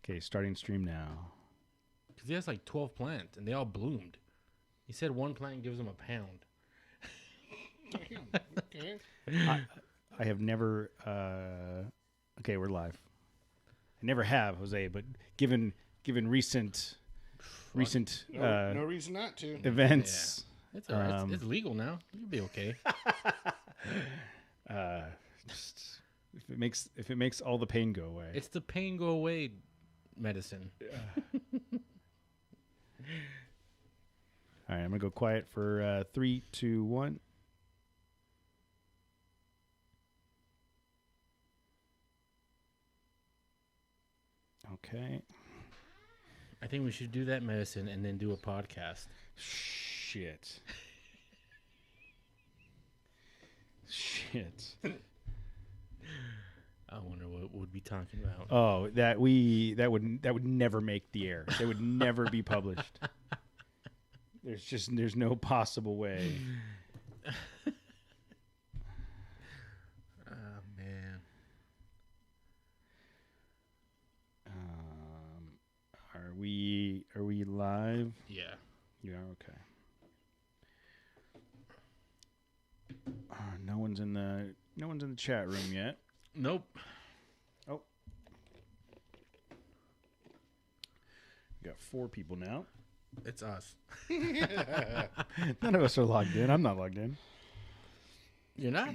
Okay, starting stream now. Because he has like 12 plants, and they all bloomed. He said one plant gives him a pound. Okay. I have never. Okay, we're live. I never have, Jose, but given recent No reason not to. events, It's all right. It's legal now. You'll be okay. just, if it makes all the pain go away. It's the pain go away medicine. All right, I'm gonna go quiet for 3, 2, 1. Okay. I think we should do that medicine and then do a podcast. Shit. Shit. I wonder what we'd be talking about. Oh, that would never make the air. That would never be published. There's no possible way. Oh man. Are we live? Yeah. Yeah, okay. No one's in the chat room yet. Nope. Oh. We got 4 people now. It's us. None of us are logged in. I'm not logged in. You're not?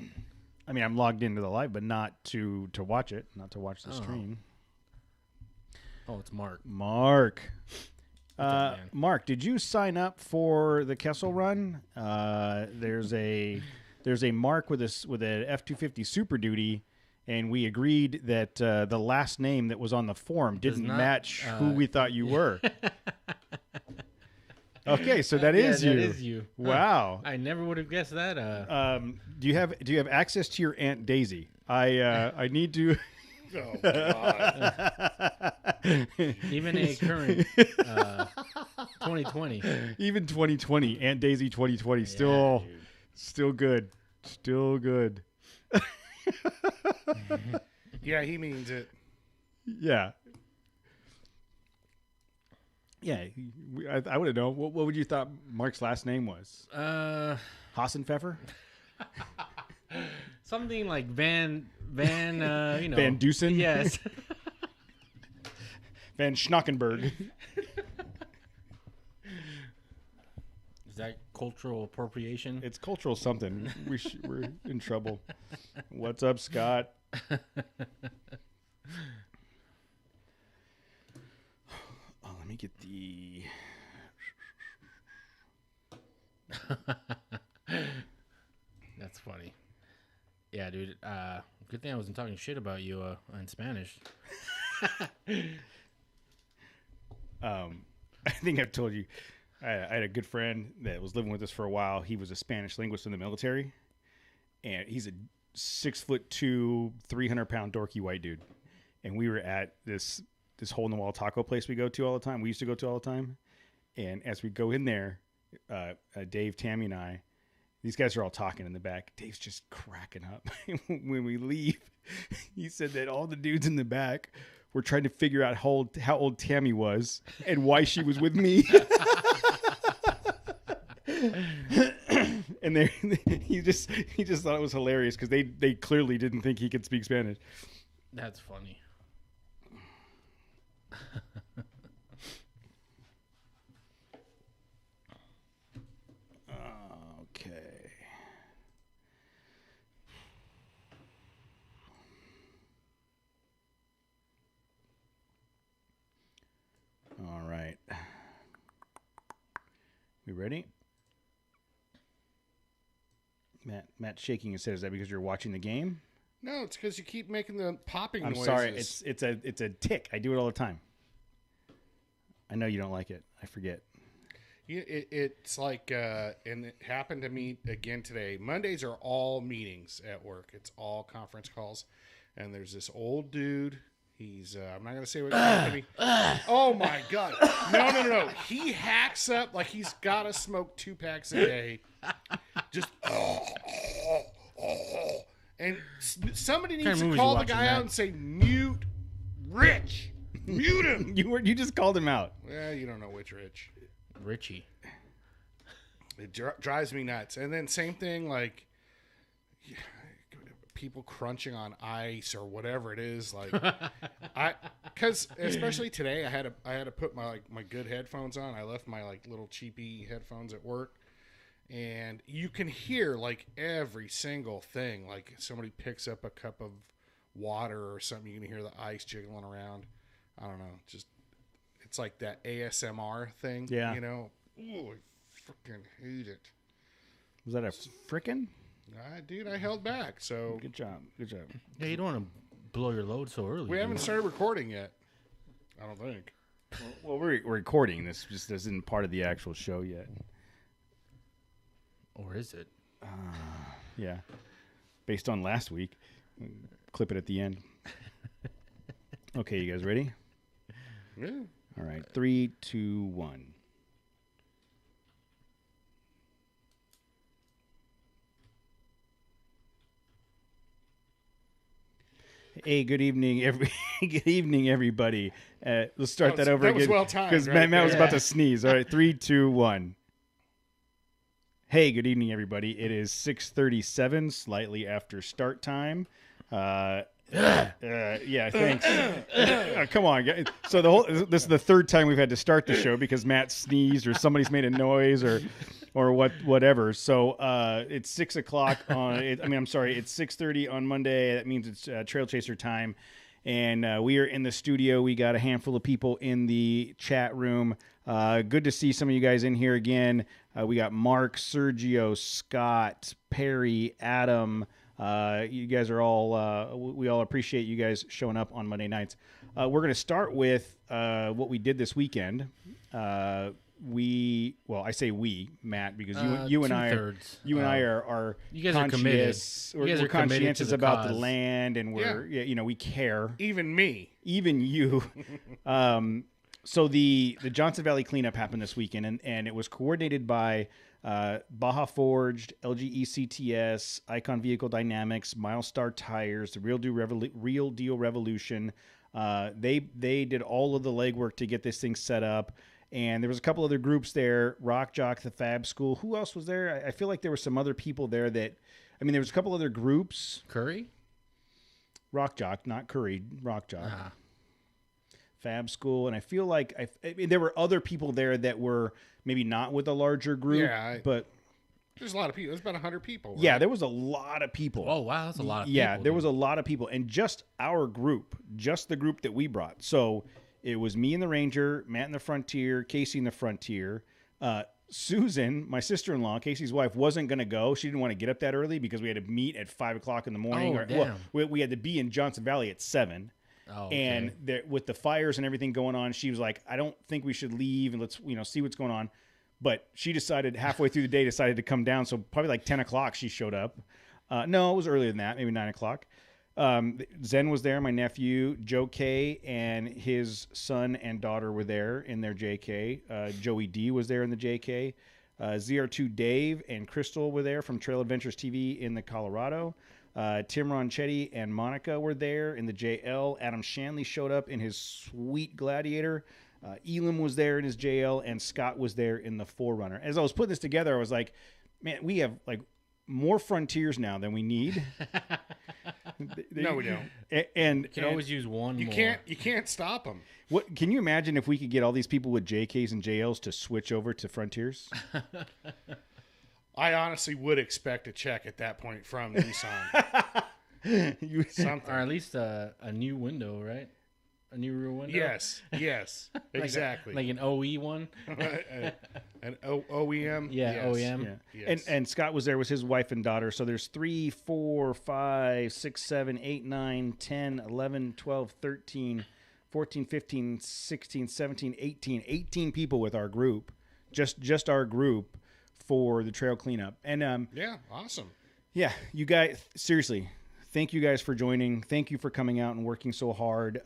I mean, I'm logged into the live, but not to watch it, not to watch the Oh. stream. Oh, it's Mark. Mark. up, man? Mark, did you sign up for the Kessel Run? There's a Mark with a F-250 Super Duty, and we agreed that the last name that was on the form didn't not, match who we thought you were. Okay, so that Yeah, is you. That is you. Wow. I never would have guessed that. Do you have access to your Aunt Daisy? I need to. Oh, God. Even a current 2020. Even 2020, Aunt Daisy 2020, still good. Still good. Yeah, he means it. Yeah. Yeah, I would have known. What would you thought Mark's last name was? Hassenpfeffer? Something like Van, Van Dusen? Yes. Van Schnockenberg. Is that cultural appropriation? It's cultural something. We're in trouble. What's up, Scott? Oh, let me get the... That's funny. Yeah, dude. Good thing I wasn't talking shit about you in Spanish. I think I've told you, I had a good friend that was living with us for a while. He was a Spanish linguist in the military, and he's a 6'2", 300-pound dorky white dude. And we were at this hole-in-the-wall taco place we go to all the time. We used to go to all the time. And as we go in there, Dave, Tammy, and I, these guys are all talking in the back. Dave's just cracking up. When we leave, he said that all the dudes in the back were trying to figure out how old Tammy was and why she was with me. And he just thought it was hilarious because they clearly didn't think he could speak Spanish. That's funny. Okay. All right. We ready? Matt's shaking his head. Is that because you're watching the game? No, it's because you keep making the popping I'm noises. sorry. It's a tick. I do it all the time. I know you don't like it. I forget. It's like, and it happened to me again today. Mondays are all meetings at work. It's all conference calls. And there's this old dude. He's, I'm not going to say what company. Oh, my God. No. He hacks up like he's got to smoke 2 packs a day. Just, and somebody needs to call the guy out and say, mute Rich. Mute him. You just called him out. Yeah, you don't know which Rich. Richie. It drives me nuts. And then same thing, like people crunching on ice or whatever it is. Like because especially today, I had to put my good headphones on. I left my like little cheapy headphones at work, and you can hear like every single thing. Like somebody picks up a cup of water or something, you can hear the ice jiggling around. I don't know, just it's like that ASMR thing. Yeah. You know. Ooh, I freaking hate it. Was that a frickin'? Dude, I held back. So Good job. Good job. Yeah, you don't want to blow your load so early. we haven't started recording yet. I don't think. Well, we're recording. This just isn't part of the actual show yet. Or is it? Yeah. Based on last week. Clip it at the end. Okay, you guys ready? Yeah. All right. 3, 2, 1. Hey, good evening, good evening, everybody. Let's start that over that was again. well timed, Because right? Matt was about Yeah. to sneeze. All right, 3, 2, 1. Hey, good evening, everybody. It is 6:37, slightly after start time. Yeah, thanks. Come on, guys. So this is the third time we've had to start the show because Matt sneezed or somebody's made a noise or whatever. So it's 6 o'clock on. I'm sorry. It's 6:30 on Monday. That means it's Trail Chaser time, and we are in the studio. We got a handful of people in the chat room. Good to see some of you guys in here again. We got Mark, Sergio, Scott, Perry, Adam. You guys are all, we all appreciate you guys showing up on Monday nights. We're going to start with what we did this weekend. I say we, Matt, because you and I are, you guys are committed. conscientious. You guys We're are committed to conscientious the about the cause. land, and we care. Even me. Even you. So the Johnson Valley cleanup happened this weekend, and it was coordinated by Baja Forged, LG ECTS, Icon Vehicle Dynamics, Milestar Tires, the Real Deal Revolution. They did all of the legwork to get this thing set up, and there was a couple other groups there. Rock Jock, the Fab School. Who else was there? I feel like there were some other people there there was a couple other groups. Curry? Rock Jock, not Curry. Rock Jock. Ah. Fab School, and I feel like there were other people there that were maybe not with a larger group, but There's a lot of people. There's about 100 people. Right? yeah, there was a lot of people. Oh, wow. That's a lot of people. Yeah, there was dude. a lot of people, and just our group, just the group that we brought. So it was me and the Ranger, Matt and the Frontier, Casey and the Frontier. Susan, my sister-in-law, Casey's wife, wasn't going to go. She didn't want to get up that early because we had to meet at 5 o'clock in the morning. Oh, damn. We had to be in Johnson Valley at 7. Oh, okay. And with the fires and everything going on, she was like, I don't think we should leave and let's, see what's going on. But she decided halfway through the day, to come down. So probably like 10 o'clock she showed up. No, it was earlier than that, maybe 9 o'clock. Zen was there, my nephew. Joe K and his son and daughter were there in their JK. Joey D was there in the JK. ZR2 Dave and Crystal were there from Trail Adventures TV in the Colorado. Tim Ronchetti and Monica were there in the JL. Adam Shanley showed up in his sweet Gladiator. Elam was there in his JL, and Scott was there in the Forerunner. As I was putting this together, I was like, man, we have like more Frontiers now than we need. No, we don't. And You can always use one You more. can't stop them. what can you imagine if we could get all these people with JKs and JLs to switch over to Frontiers? I honestly would expect a check at that point from Nissan. Something. Or at least a new window, right? A new rear window? Yes, exactly. Like an OE one? An OEM. Yeah, Yes. OEM. Yeah. Yes. And Scott was there with his wife and daughter. So there's 3, 4, 5, 6, 7, 8, 9, 10, 11, 12, 13, 14, 15, 16, 17, 18 people with our group. Just our group for the trail cleanup. And Yeah, awesome. yeah, you guys, seriously, thank you guys for joining. Thank you for coming out and working so hard.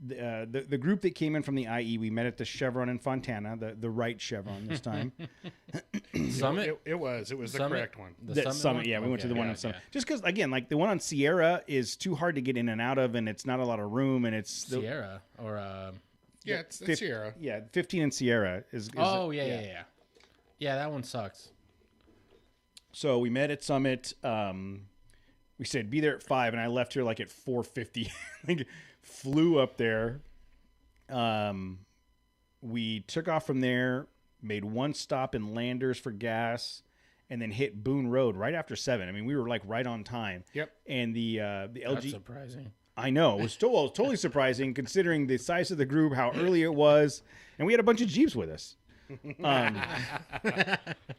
the group that came in from the IE, we met at the Chevron in Fontana, the right Chevron this time. Summit. It was the Summit? correct one. The Summit, yeah, we went to the one on Summit. Just because, again, like the one on Sierra is too hard to get in and out of, and it's not a lot of room, and it's Sierra or Yeah, it's Sierra. Yeah, 15 in Sierra is yeah. That one sucks. So we met at Summit. We said be there at 5, and I left here like at 4:50. Like, flew up there. We took off from there, made one stop in Landers for gas, and then hit Boone Road right after 7. I mean, we were like right on time. Yep. And the LG. That's surprising. I know, it was totally surprising considering the size of the group, how early it was, and we had a bunch of Jeeps with us.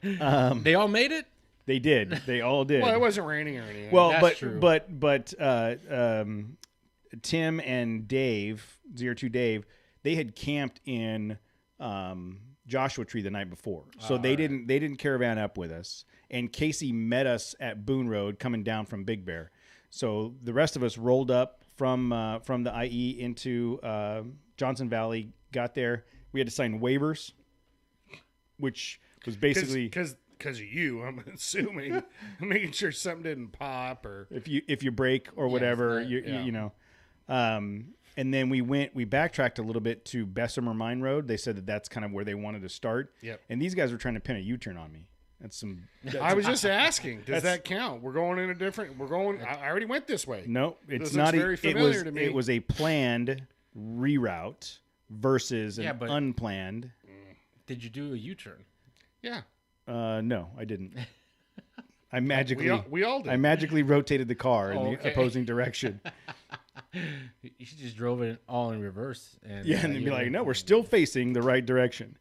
They all made it. They did. They all did. Well, it wasn't raining or anything. Well, That's true. but Tim and Dave, ZR2 Dave, they had camped in Joshua Tree the night before, so they didn't caravan up with us. And Casey met us at Boone Road coming down from Big Bear. So the rest of us rolled up from the IE into Johnson Valley. Got there, we had to sign waivers, which was basically because of you, I'm assuming, making sure something didn't pop or if you break or whatever, you know. And then we backtracked a little bit to Bessemer Mine Road. They said that's kind of where they wanted to start. Yep. And these guys were trying to pin a U-turn on me. I was just asking, does that count? We're going in a different. I already went this way. No, it's This not. looks very familiar to me. It was a planned reroute versus an but- unplanned. Did you do a U-turn? Yeah, No, I didn't. I magically we all did. I magically rotated the car in the okay. opposing direction. You just drove it all in reverse. And, Yeah, and then be like, no, we're still facing the right direction.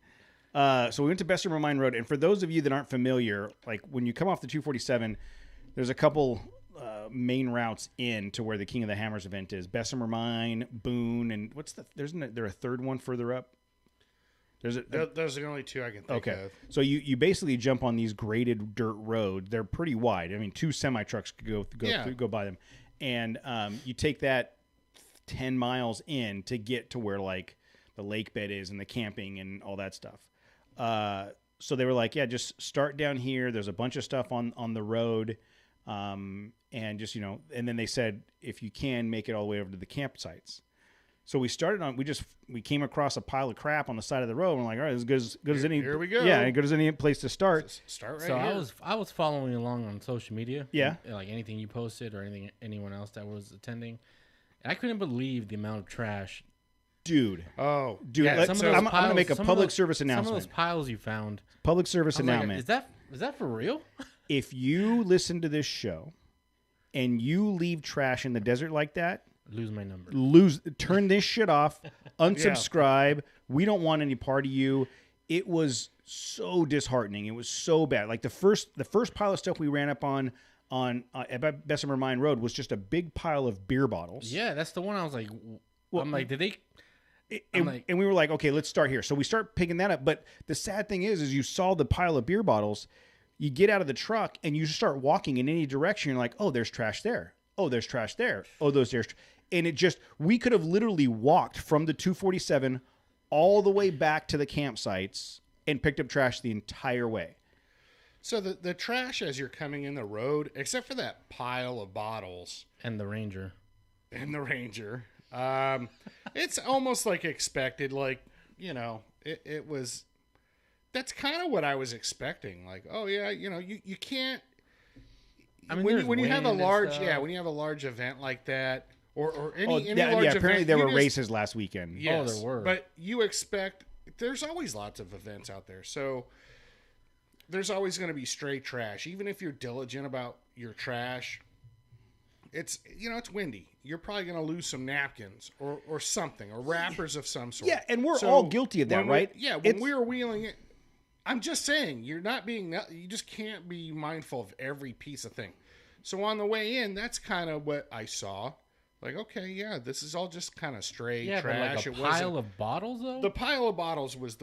So we went to Bessemer Mine Road, and for those of you that aren't familiar, like when you come off the 247, there's a couple main routes in to where the King of the Hammers event is. Bessemer Mine, Boone, and isn't there a third one further up? Those are the only two I can think of. So you basically jump on these graded dirt roads. They're pretty wide. I mean, 2 semi trucks could go by them, and you take that 10 miles in to get to where like the lake bed is and the camping and all that stuff. So they were like, yeah, just start down here. There's a bunch of stuff on the road, and just and then they said if you can make it all the way over to the campsites. So we started on. We came across a pile of crap on the side of the road. And we're like, all right, as good as any. Here we go. Yeah, as good as any place to start. Start right So here. I was following along on social media. Yeah. Like anything you posted or anyone else that was attending. I couldn't believe the amount of trash. Dude, Oh, Yeah, I'm going to make a public service Some of announcement. those piles you found. Public service I was like, announcement. is that for real? If you listen to this show and you leave trash in the desert like that, Lose my number. turn this shit off, unsubscribe. We don't want any part of you. It was so disheartening. It was so bad. Like the first pile of stuff we ran up on at Bessemer Mine Road was just a big pile of beer bottles. Yeah, that's the one I was like, Well, I'm like, did they? And we were like, okay, let's start here. So we start picking that up. But the sad thing is you saw the pile of beer bottles. You get out of the truck and you start walking in any direction. You're like, oh, there's trash there. Oh, there's trash there. Oh, there's. And we could have literally walked from the 247 all the way back to the campsites and picked up trash the entire way. so the trash as you're coming in the road, except for that pile of bottles And the Ranger. and the Ranger, it's almost like expected. Like it was. That's kind of what I was expecting. Like, oh yeah, you can't. I mean, when you have a wind and large stuff. when you have a large event like that, or any large apparently event, there you were just- races last weekend. Yes, there were. but you expect there's always lots of events out there, so there's always going to be stray trash. Even if you're diligent about your trash, it's it's windy. You're probably going to lose some napkins or something or wrappers of some sort. Yeah, and we're So all guilty of that, when we- right? Yeah, when It's- we were wheeling it, I'm just saying you just can't be mindful of every piece of thing. So on the way in, that's kind of what I saw. Like, okay, yeah, this is all just kind of stray Yeah, trash. but like a It wasn't- pile of bottles though. the pile of bottles was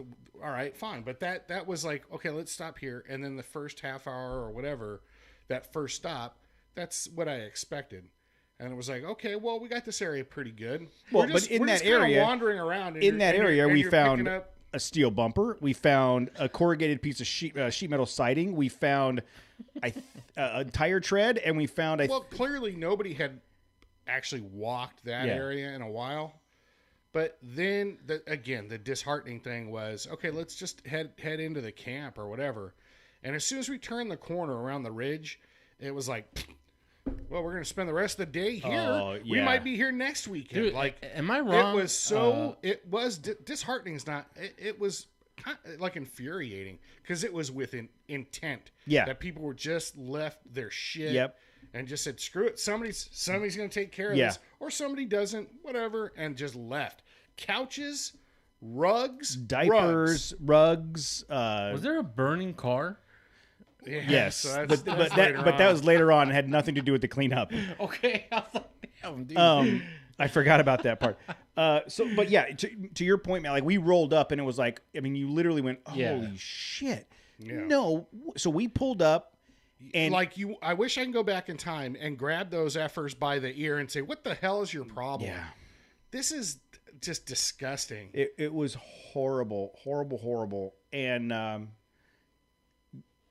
all right, fine, but that was like, okay, let's stop here, and then the first half hour or whatever, that first stop, that's what I expected. And it was like, okay, well, we got this area pretty good. Well, we're just, but in we're that just kinda area- wandering around. And In that area, we you're found picking up- a steel bumper. We found a corrugated piece of sheet metal siding. We found a tire tread, and we found Well, clearly nobody had actually walked that Yeah. area in a while. But then, again, the disheartening thing was, okay, let's just head into the camp or whatever. And as soon as we turned the corner around the ridge, it was like, well, we're going to spend the rest of the day here. Oh, We yeah. might be here next weekend. Dude, like, am I wrong? it was so, it was disheartening. Is not, it was kind of like infuriating because it was with an intent. Yeah. That people were just left their shit. Yep. And just said, screw it. Somebody's going to take care of Yeah. this. Or somebody doesn't, whatever, and just left. Couches, rugs, diapers, rugs. Was there a burning car? Yeah, Yes, so that's- but that's that later but that on. was later on and had nothing to do with the cleanup. Okay, I was like, damn, dude. I forgot about that part. But yeah, to your point, man, like we rolled up and it was like, I mean, you literally went, holy Yeah. shit. Yeah. No. So we pulled up and like you, I wish I can go back in time and grab those effers by the ear and say, what the hell is your problem? yeah, This is just disgusting. it was horrible. And,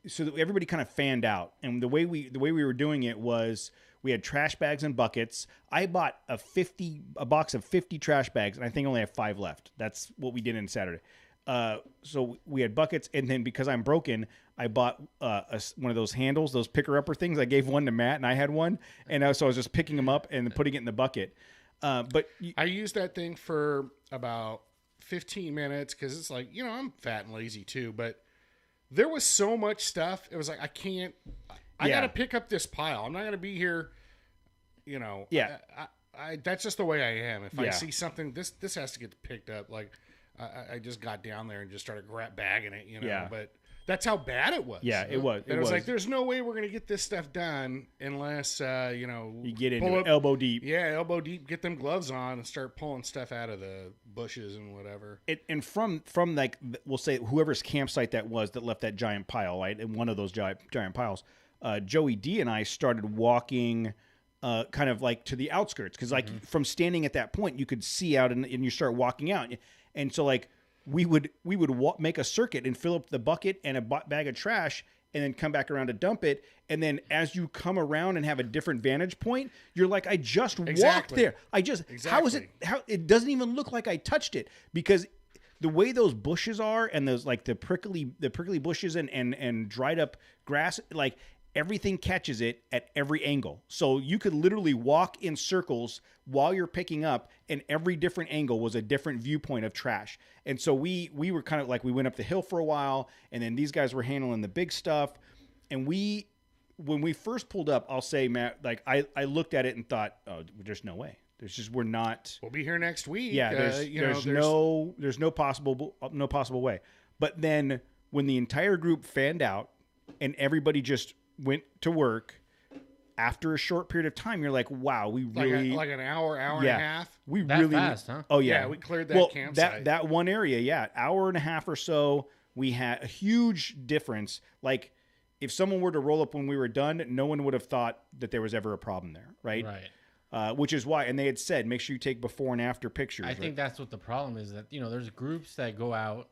so that everybody kind of fanned out, and the way we were doing it was we had trash bags and buckets. I bought a box of 50 trash bags, and I think I only have 5 left. That's what we did on Saturday. So we had buckets, and then because I'm broken, I bought one of those handles, those picker upper things. I gave one to Matt, and I had one, and so I was just picking them up and putting it in the bucket. But I used that thing for about 15 minutes because it's like, I'm fat and lazy too, but there was so much stuff. It was like, I can't, I Yeah. got to pick up this pile. I'm not going to be here, Yeah. I that's just the way I am. If I Yeah. see something, this has to get picked up. Like I just got down there and just started bagging it, Yeah. but that's how bad it was. Yeah, it was. It was like, there's no way we're going to get this stuff done unless, you get pull into up- it elbow deep. Yeah, elbow deep, get them gloves on and start pulling stuff out of the bushes and whatever. And from like, we'll say whoever's campsite that was that left that giant pile, right? And one of those giant piles, Joey D and I started walking kind of like to the outskirts. Cause like from standing at that point, you could see out and you start walking out. And so like we would make a circuit and fill up the bucket and a bag of trash and then come back around to dump it. And then as you come around and have a different vantage point, you're like, I just walked Exactly. there. How is it? How it doesn't even look like I touched it because the way those bushes are and those like the prickly bushes and dried up grass, like everything catches it at every angle. So you could literally walk in circles while you're picking up, and every different angle was a different viewpoint of trash. And so we were kind of like, we went up the hill for a while, and then these guys were handling the big stuff. And when we first pulled up, I'll say, Matt, like I looked at it and thought, oh, there's no way. We're not. We'll be here next week. Yeah, there's no possible way. But then when the entire group fanned out and everybody just went to work, after a short period of time, you're like, wow, we really like an hour and a half. We That really fast, huh? Oh yeah, Yeah, we cleared that campsite. That one area, yeah, hour and a half or so. We had a huge difference. Like if someone were to roll up when we were done, no one would have thought that there was ever a problem there, right? Right. Which is why, and they had said, make sure you take before and after pictures. I think that's what the problem is, that there's groups that go out,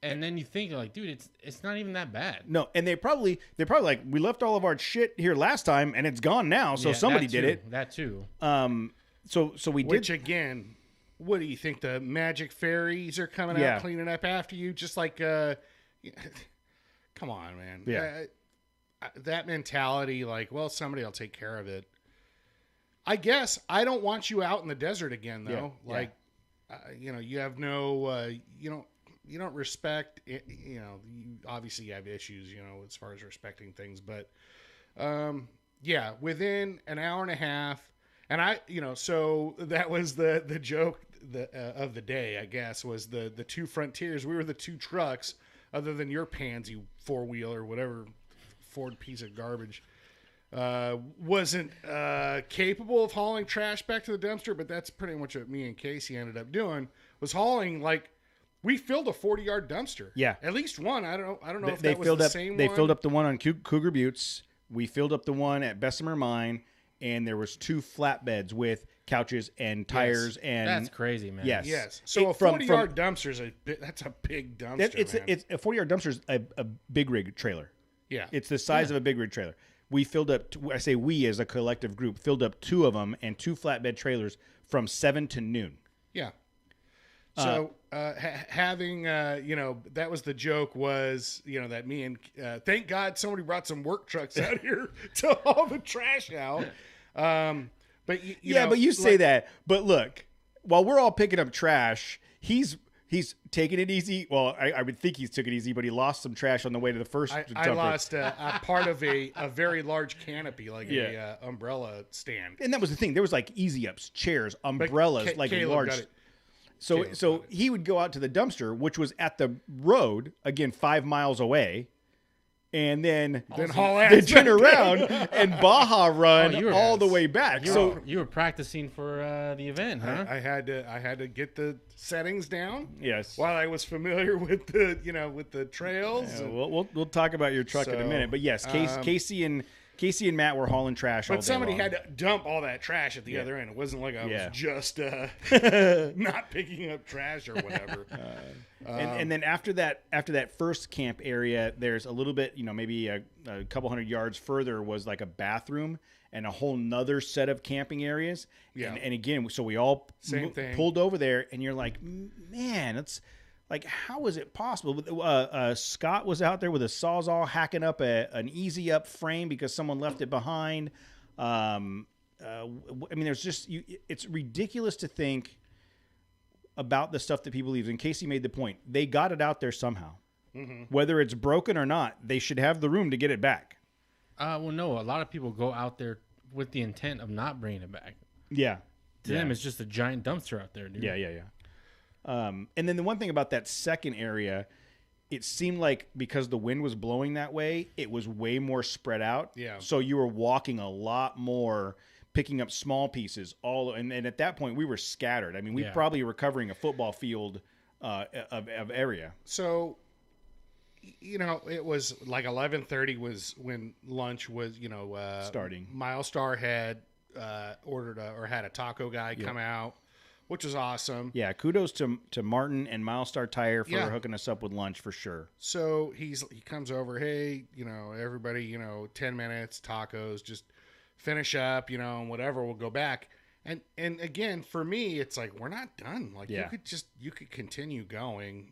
and then you think like, dude, it's not even that bad. No, and they're probably like, we left all of our shit here last time and it's gone now, so Yeah, somebody that did too, it. That too. So we Which did. again, what do you think? The magic fairies are coming Yeah. out cleaning up after you, just like come on, man. Yeah. That mentality, like, well, somebody will take care of it. I guess I don't want you out in the desert again, though. Yeah. Like, you have no, you don't respect it, you obviously you have issues, as far as respecting things, but, yeah, within an hour and a half, and so that was the joke of the day, I guess, was the two Frontiers. We were the two trucks, other than your pansy 4-wheel or whatever Ford piece of garbage. Wasn't capable of hauling trash back to the dumpster, but that's pretty much what me and Casey ended up doing, was hauling, like, we filled a 40-yard dumpster. Yeah. At least one. I don't know if They that was filled the up. same They one. filled up the one on Cougar Buttes. We filled up the one at Bessemer Mine, and there was 2 flatbeds with couches and tires and That's crazy, man. yes, Yes. So a From- 40-yard dumpster is that's a big dumpster, it's man. it's a 40-yard dumpster is a big rig trailer. Yeah. It's the size of a big rig trailer. We filled up. I say we as a collective group filled up 2 of them and 2 flatbed trailers from 7 to noon. Yeah. So having, that was the joke was, that me and thank God somebody brought some work trucks out here to haul the trash out. But But you say that. But look, while we're all picking up trash, he's taking it easy. Well, I would think he's took it easy, but he lost some trash on the way to the first. I dumper. lost a part of a very large canopy, like a umbrella stand. And that was the thing. There was like easy ups, chairs, umbrellas, like Caleb large. got it. So Caleb so got it. he would go out to the dumpster, which was at the road, again 5 miles away, and then haul then ass turn back around and Baja run you were- all the way back. So You were practicing for the event, huh? I had to get the settings down yes. while I was familiar with the trails. Yeah, and- we'll talk about your truck in a So, minute, but yes, Casey and Matt were hauling trash all day But somebody long. had to dump all that trash at the other end. It wasn't like I Yeah. was just not picking up trash or whatever. And then after that first camp area, there's a little bit, maybe a couple hundred yards further was like a bathroom and a whole nother set of camping areas. Yeah. And again, so we all Same thing. pulled over there, and you're like, man, it's like, how is it possible? Scott was out there with a Sawzall hacking up an easy up frame because someone left it behind. I mean, there's just it's ridiculous to think about the stuff that people leave. And Casey made the point. They got it out there somehow. Mm-hmm. Whether it's broken or not, they should have the room to get it back. Well, no. A lot of people go out there with the intent of not bringing it back. Yeah. To them, it's just a giant dumpster out there, dude. Yeah. And then the one thing about that second area, it seemed like because the wind was blowing that way, it was way more spread out. Yeah. So you were walking a lot more, picking up small pieces. And at that point, we were scattered. I mean, we probably were covering a football field of area. So, it was like 11:30 was when lunch was, Starting. Milestar had ordered or had a taco guy come out, which was awesome. Yeah, kudos to Martin and Milestar Tire for Yeah. hooking us up with lunch for sure. So he comes over, hey, everybody, 10 minutes, tacos, just finish up, and whatever, we'll go back. And again, for me, it's like, we're not done. Like you could continue going,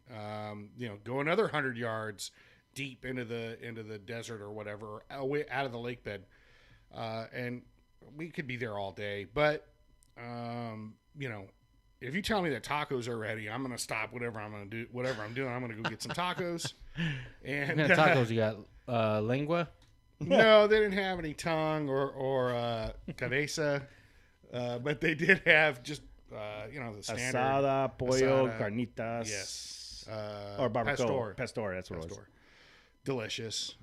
go another 100 yards deep into the desert or whatever, away out of the lake bed. And we could be there all day, but, if you tell me that tacos are ready, I'm going to stop whatever I'm doing. I'm going to go get some tacos. And What kind of tacos you got? Lengua? no, they didn't have any tongue or cabeza, but they did have just the standard Asada, pollo, asada. carnitas. Yes, Or barbacoa. pastor. Pastor, that's what it was. Delicious.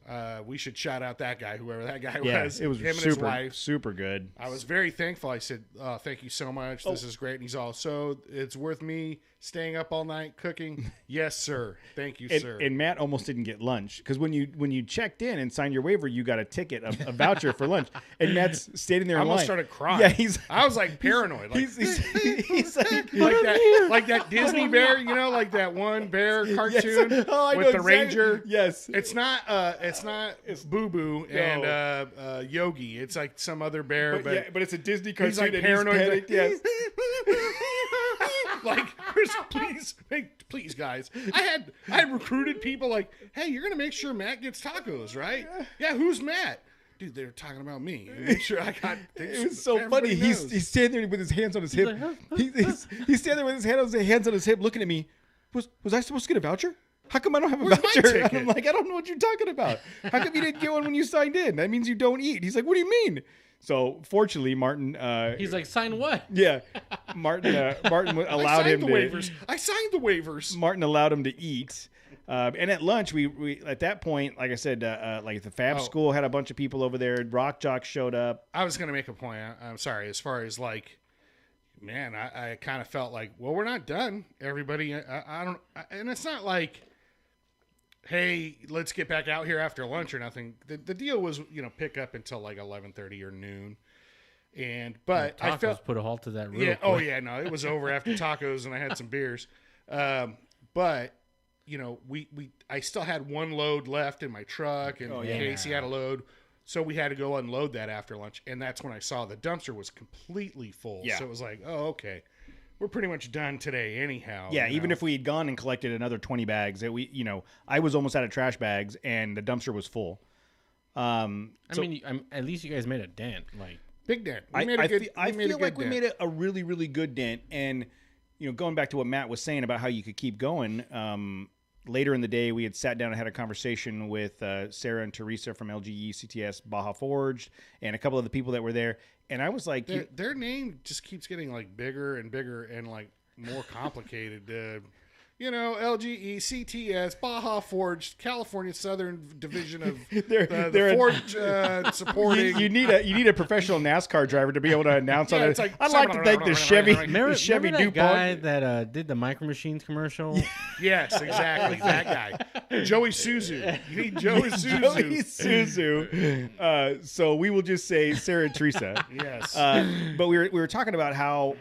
We should shout out that guy, whoever that guy Yeah, was. it was him and his super, wife. super good. I was very thankful. I said, thank you so much. This is great. And he's all, so it's worth me staying up all night cooking? Yes, sir. Thank you, sir. And Matt almost didn't get lunch because when you checked in and signed your waiver, you got a ticket, a voucher for lunch. And Matt's standing there I in almost line. started crying. Yeah, I was like paranoid. Like, he's like, like that Disney bear, like that one bear cartoon Yes. Oh, I know with the exactly. ranger. Yes. It's not Boo Boo and Yogi. It's like some other bear, but it's a Disney cartoon. he's like and paranoid. panicked, yes. Like, please, guys. I had recruited people like, hey, you're gonna make sure Matt gets tacos, right? Yeah, who's Matt? Dude, they're talking about me. Make sure I got. It was so funny. He's standing there with his hands on his hip. He's standing there with his hands on his hip, looking at me. Was I supposed to get a voucher? How come I don't have a Where's my voucher? And ticket? I'm like, I don't know what you're talking about. How come you didn't get one when you signed in? That means you don't eat. He's like, what do you mean? So fortunately, Martin. He's like, sign what? Yeah, Martin allowed him to. waivers. I signed the waivers. Martin allowed him to eat. And at lunch, we at that point, like I said, like the Fab School had a bunch of people over there. Rock Jock showed up. I was going to make a point. I'm sorry. As far as like, man, I kind of felt like, well, we're not done. Everybody, I don't, and it's not like, hey, let's get back out here after lunch or nothing. The deal was, pick up until like 11:30 or noon. But I Tacos felt put a halt to that. Real yeah. quick. Oh yeah. No, it was over after tacos and I had some beers. But you know, I still had one load left in my truck, and Casey had a load, so we had to go unload that after lunch. And that's when I saw the dumpster was completely full. Yeah. So it was like, oh okay, we're pretty much done today anyhow. Yeah, you even know? if we had gone and collected another 20 bags, that I was almost out of trash bags and the dumpster was full. I mean, at least you guys made a dent. Like, big dent. I feel like we dent. made a really, really good dent. And, going back to what Matt was saying about how you could keep going, later in the day, we had sat down and had a conversation with Sarah and Teresa from LGE CTS Baja Forged and a couple of the people that were there. And I was like... Their name just keeps getting like bigger and bigger and like more complicated. LGE, CTS, Baja Forged, California Southern Division of the Forge supporting. You need a professional NASCAR driver to be able to announce on it. It's like, I'd like to thank the Chevy, remember that DuPont guy that did the Micro Machines commercial? Yes, exactly. That guy. Joey Suzu. You need Joey Suzu. Joey Suzu. So we will just say Sarah and Teresa. Yes. But we were talking about how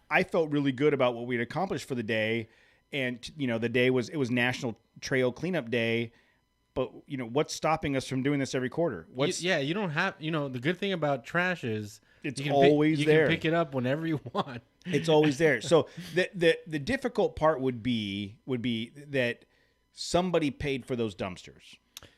I felt really good about what we had accomplished for the day. And, the day was National Trail Cleanup Day. But, what's stopping us from doing this every quarter? You don't have, the good thing about trash is it's you always there. You can pick it up whenever you want. It's always there. So the difficult part would be that somebody paid for those dumpsters.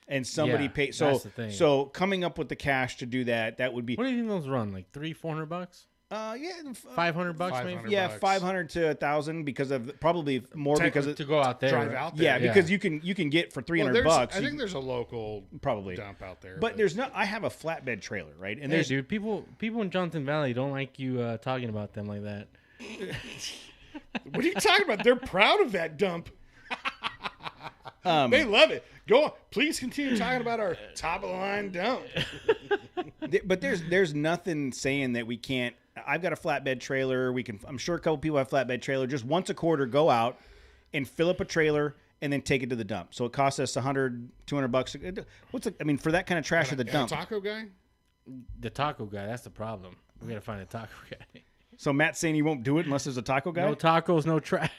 And somebody paid. So, that's the thing. So coming up with the cash to do that would be. What do you think those run? Like $300-400? Yeah, $500 maybe. Yeah, 500 to 1,000 because of probably more because of, to go out there, drive out there. Yeah, because you can get for $300 bucks. I think there's a local probably dump out there, but there's not. I have a flatbed trailer, right? And hey, dude, people in Johnson Valley don't like you talking about them like that. What are you talking about? They're proud of that dump. They love it. Go on. Please continue talking about our top of the line dump. But there's nothing saying that we can't. I've got a flatbed trailer. I'm sure a couple people have flatbed trailer. Just once a quarter, go out and fill up a trailer and then take it to the dump. So it costs us $100-200. For that kind of trash at the dump. Taco guy? The taco guy. That's the problem. We gotta find a taco guy. So Matt's saying he won't do it unless there's a taco guy? No tacos, no trash.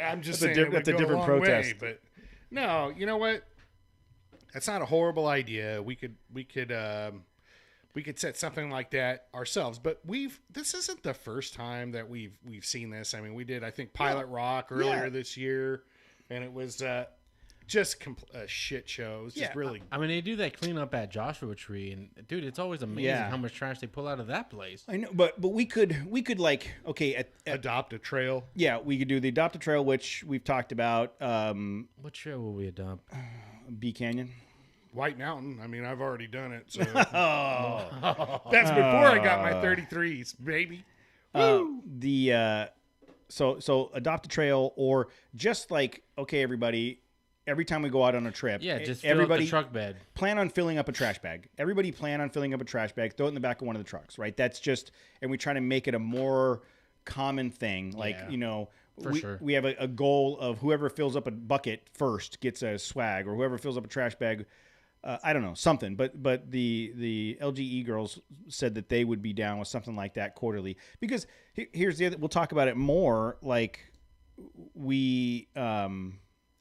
I'm just saying that's a different protest. But no, you know what? That's not a horrible idea. We could set something like that ourselves. But this isn't the first time that we've seen this. I mean, we did, I think, Pilot Rock earlier this year, and it was just a shit show. It was just really. I mean, they do that cleanup at Joshua Tree, and dude, it's always amazing how much trash they pull out of that place. I know, but we could adopt a trail. Yeah, we could do the adopt a trail, which we've talked about. What trail will we adopt? Bee Canyon. White Mountain. I mean, I've already done it. So that's before I got my 33s, baby. So adopt a trail, or just everybody. Every time we go out on a trip, just fill up the truck bed. Plan on filling up a trash bag. Everybody plan on filling up a trash bag. Throw it in the back of one of the trucks, right? That's just, and we try to make it a more common thing. We have a goal of whoever fills up a bucket first gets a swag, or whoever fills up a trash bag. I don't know, something. But the LGE girls said that they would be down with something like that quarterly. Because here's the other. We'll talk about it more.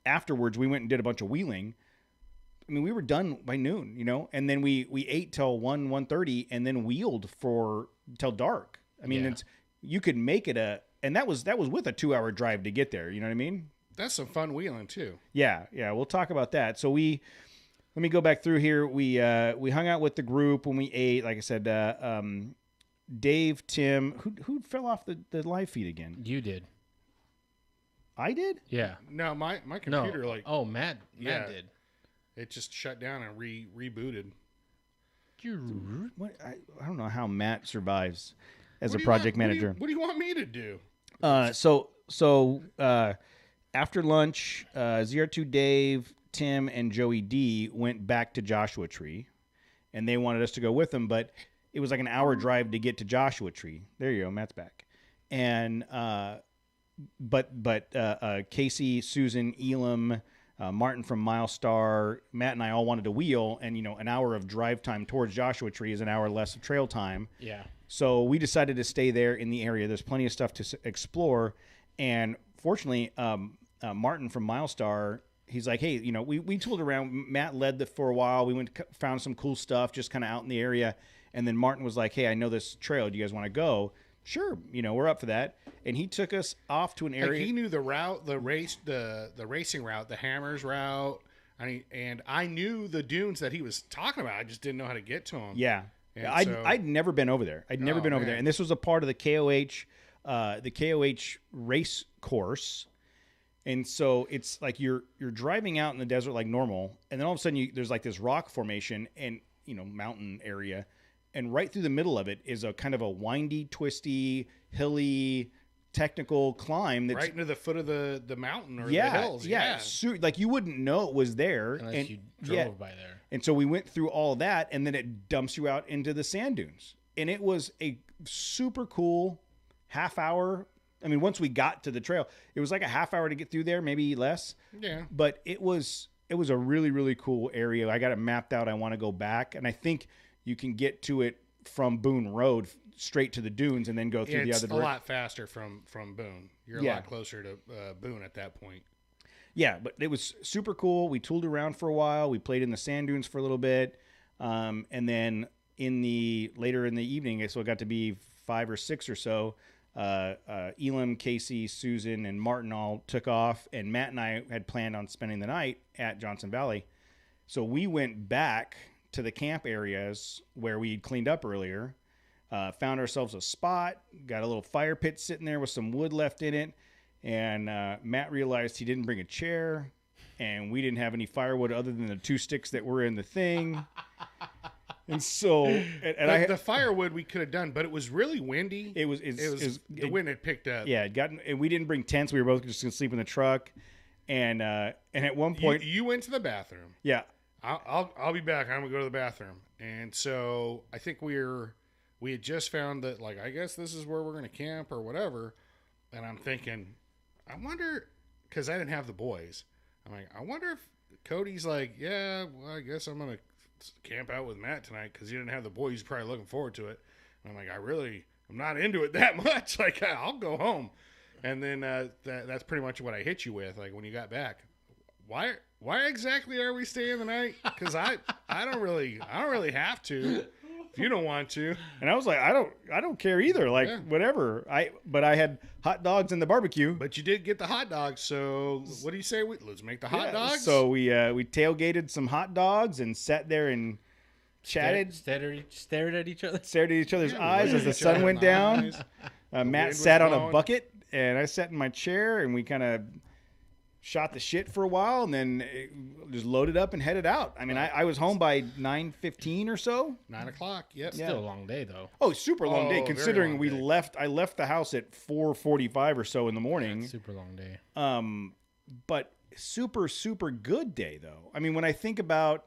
Afterwards, we went and did a bunch of wheeling. I mean, we were done by noon, and then we ate till 1:30, and then wheeled till dark. I mean, you could make it and that was with a 2-hour drive to get there. You know what I mean? That's some fun wheeling too. Yeah. We'll talk about that. So let me go back through here. We hung out with the group when we ate. Like I said, Dave, Tim, who fell off the live feed again? You did. I did? Yeah. No, my computer Matt did. It just shut down and rebooted. What? I don't know how Matt survives as a project manager. What do you want me to do? So after lunch, ZR2 Dave, Tim, and Joey D went back to Joshua Tree, and they wanted us to go with them, but it was like an hour drive to get to Joshua Tree. There you go, Matt's back. And but Casey, Susan, Elam, Martin from Milestar, Matt and I all wanted to wheel, and an hour of drive time towards Joshua Tree is an hour less of trail time. Yeah. So we decided to stay there in the area. There's plenty of stuff to explore, and fortunately, Martin from Milestar, he's like, hey, we tooled around. Matt led for a while. We went found some cool stuff just kind of out in the area, and then Martin was like, hey, I know this trail. Do you guys want to go? Sure, we're up for that. And he took us off to an area. Like he knew the route, the racing route, the Hammers route. And I knew the dunes that he was talking about. I just didn't know how to get to them. Yeah. And I'd never been over there. I'd never been over there. And this was a part of the KOH race course. And so it's like you're driving out in the desert like normal, and then all of a sudden there's like this rock formation and mountain area, and right through the middle of it is a kind of a windy, twisty, hilly, technical climb that's right into the foot of the mountain or the hills. Yeah. Like you wouldn't know it was there unless you drove by there. And so we went through all of that, and then it dumps you out into the sand dunes. And it was a super cool half hour. I mean, once we got to the trail, it was like a half hour to get through there, maybe less. Yeah. But it was a really, really cool area. I got it mapped out. I want to go back. And I think you can get to it from Boone Road straight to the dunes and then go through the other direction. It's a lot faster from Boone. You're a lot closer to Boone at that point. Yeah, but it was super cool. We tooled around for a while. We played in the sand dunes for a little bit. And then later in the evening, so it got to be 5 or 6 or so, Elam, Casey, Susan, and Martin all took off, and Matt and I had planned on spending the night at Johnson Valley. So we went back to the camp areas where we had cleaned up earlier, found ourselves a spot, got a little fire pit sitting there with some wood left in it, and Matt realized he didn't bring a chair, and we didn't have any firewood other than the 2 sticks that were in the thing. And so, the firewood we could have done, but it was really windy. It was the wind had picked up. Yeah, and we didn't bring tents. We were both just gonna sleep in the truck. And at one point, you went to the bathroom. Yeah, I'll be back. I'm gonna go to the bathroom. And so I think we had just found that, like, I guess this is where we're gonna camp or whatever. And I'm thinking, I wonder, because I didn't have the boys. I'm like, I wonder if Cody's like, yeah, well, I guess I'm gonna camp out with Matt tonight because he didn't have the boys. He's probably looking forward to it. And I'm like, I'm not into it that much. Like, I'll go home. And then that's pretty much what I hit you with. Like, when you got back, why exactly are we staying the night? Because I don't really have to. If you don't want to. And I was like, I don't care either. Like, whatever. But I had hot dogs and the barbecue. But you did get the hot dogs. So what do you say? Let's make the hot dogs. So we tailgated some hot dogs and sat there and chatted. Stared at each other. Stared at each other's eyes as the sun went down. Matt sat on a bucket and I sat in my chair, and we kind of shot the shit for a while, and then just loaded up and headed out. I mean, I was home by 9:15 or so. 9 o'clock. Yep. Still a long day though. Oh, super long day considering long we day. I left the house at 4:45 or so in the morning. Yeah, super long day. But super, super good day though. I mean, when I think about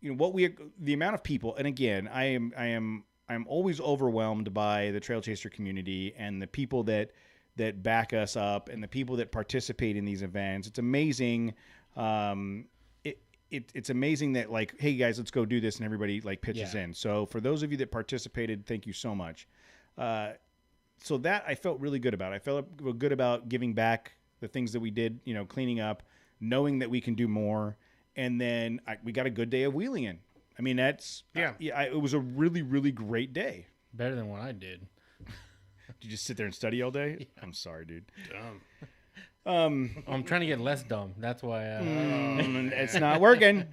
the amount of people, and again, I'm always overwhelmed by the Trail Chaser community and the people that back us up and the people that participate in these events. It's amazing. It's amazing that, like, hey guys, let's go do this, and everybody like pitches in. So for those of you that participated, thank you so much. So that I felt really good about. I felt good about giving back the things that we did, cleaning up, knowing that we can do more. And then we got a good day of wheeling in. I mean, that's it was a really, really great day. Better than what I did. Did you just sit there and study all day? Yeah. I'm sorry, dude. Dumb. I'm trying to get less dumb. That's why. It's not working.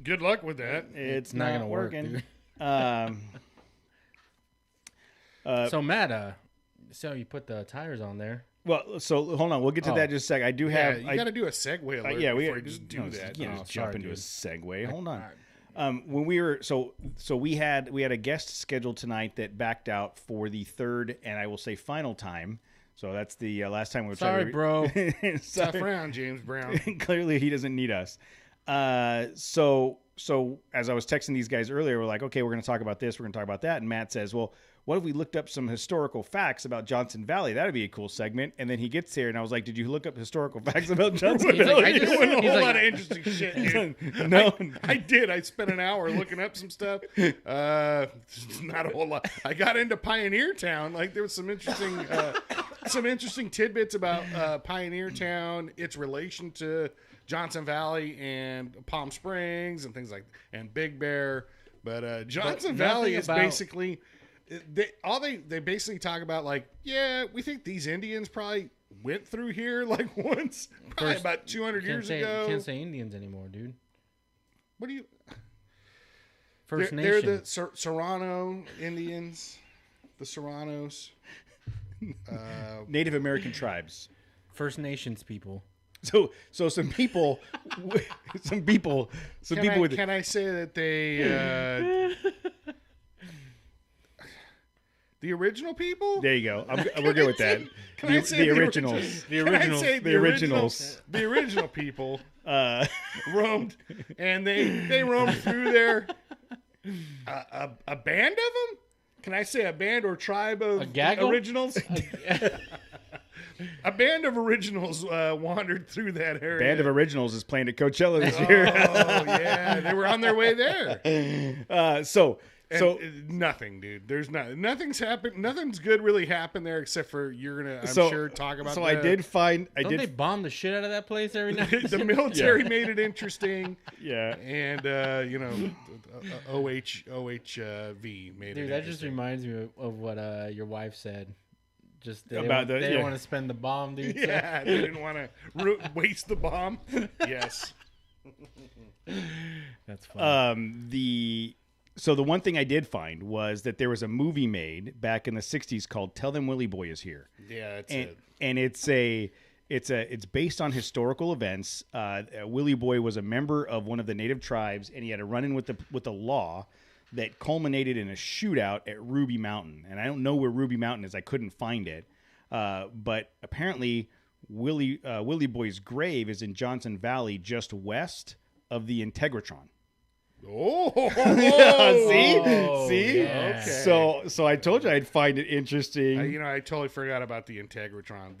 Good luck with that. It's not not gonna work, working. So Matt, so you put the tires on there. Well, so hold on. We'll get to that in just a sec. I do have. You got to do a segue alert before you just do that. You can't just jump into a dude. segue. Hold on. When we were so we had a guest scheduled tonight that backed out for the third and I will say final time. So that's the last time we were. Sorry, bro. Tough round, James Brown. Clearly, he doesn't need us. So as I was texting these guys earlier, we're like, okay, we're going to talk about this, we're going to talk about that, and Matt says, well, what if we looked up some historical facts about Johnson Valley? That'd be a cool segment. And then he gets here, and I was like, did you look up historical facts about Johnson He's like, Valley? I just- Doing a he's whole like- lot of interesting shit, dude. No. I did. I spent an hour looking up some stuff. Not a whole lot. I got into Pioneer Town. Like there was some interesting tidbits about Pioneer Town, its relation to Johnson Valley and Palm Springs and things like and Big Bear. But Johnson Valley is about- basically they basically talk about like, yeah, we think these Indians probably went through here like once, probably First, about 200 years You ago. can't say Indians anymore, dude. What do you? First They're Nation. the Serrano Indians, the Serranos. Native American tribes. First Nations people. So some people, with Can I say that they the original people? there you go. We're good with that. Can I say The originals. The Can I originals. say The originals. The original people roamed, and they roamed through there. A band of them? Can I say a band or tribe of gaggle? originals? A band of originals wandered through that area. Band of Originals is playing at Coachella this year. Oh yeah, they were on their way there. So Nothing, dude. There's nothing's happened. Nothing's good really happened there except for you're gonna, I'm so sure, talk about. So I did find I Don't did they bomb the shit out of that place every night? The military made it interesting, yeah. and OHV made Dude, it. that just interesting. reminds me of what your wife said. Just they About didn't, the- they didn't yeah. want to spend the bomb, dude. so- Yeah, they didn't want to waste the bomb. Yes. That's funny. The one thing I did find was that there was a movie made back in the 60s called Tell Them Willie Boy Is Here. Yeah, that's And, it. and it's based on historical events. Willie Boy was a member of one of the native tribes, and he had a run-in with the law that culminated in a shootout at Ruby Mountain. And I don't know where Ruby Mountain is. I couldn't find it. But apparently Willie Boy's grave is in Johnson Valley, just west of the Integratron. Oh, See? yeah. Okay. So I told you I'd find it interesting. I totally forgot about the Integratron.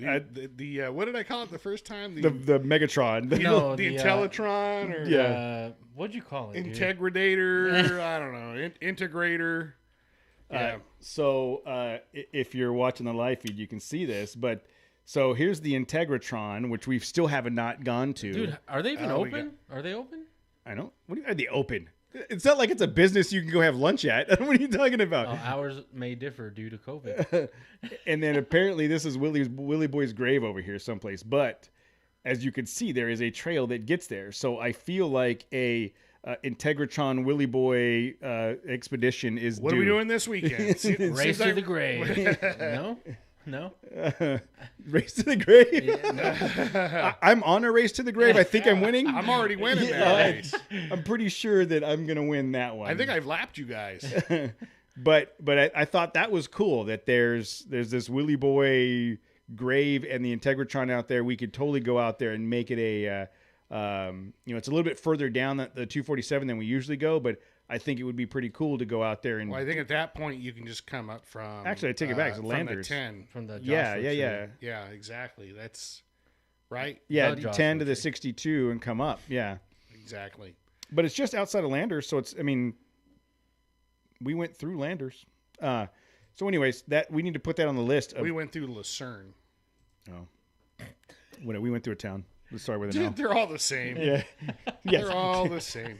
The what did I call it the first time? the Megatron. No, the the, Intellitron or Yeah. What'd you call it, dude? Integrator? I don't know. Integrator. Yeah. If you're watching the live feed, you can see this. But so here's the Integratron, which we still have not gone to. Dude, are they even we open? Are they open? I don't. What do you? Are they open? It's not like it's a business you can go have lunch at. What are you talking about? Hours may differ due to COVID. And then apparently this is Willie Boy's grave over here someplace. But as you can see, there is a trail that gets there. So I feel like a Integratron Willie Boy expedition is What due. are we doing this weekend? Race to the grave. No? Race to the grave? I'm on a race to the grave. I think I'm winning. I'm already winning that Yeah, race. I'm pretty sure that I'm going to win that one. I think I've lapped you guys. But I thought that was cool that there's this Willie Boy grave and the Integratron out there. We could totally go out there and make it a it's a little bit further down the 247 than we usually go, but I think it would be pretty cool to go out there and Well, I think at that point you can just come up from. Actually, I take it back. It's from Landers. the 10. From the yeah, Joshua yeah, tree. yeah. Yeah, exactly. That's right. Yeah, The Joshua 10 to the tree. 62 and come up. Yeah. Exactly. But it's just outside of Landers, so we went through Landers. So anyways, that we need to put that on the list of We went through Lucerne. when we went through a town. Let's start with it Dude, now. they're all the same. Yeah. Yes. They're all the same.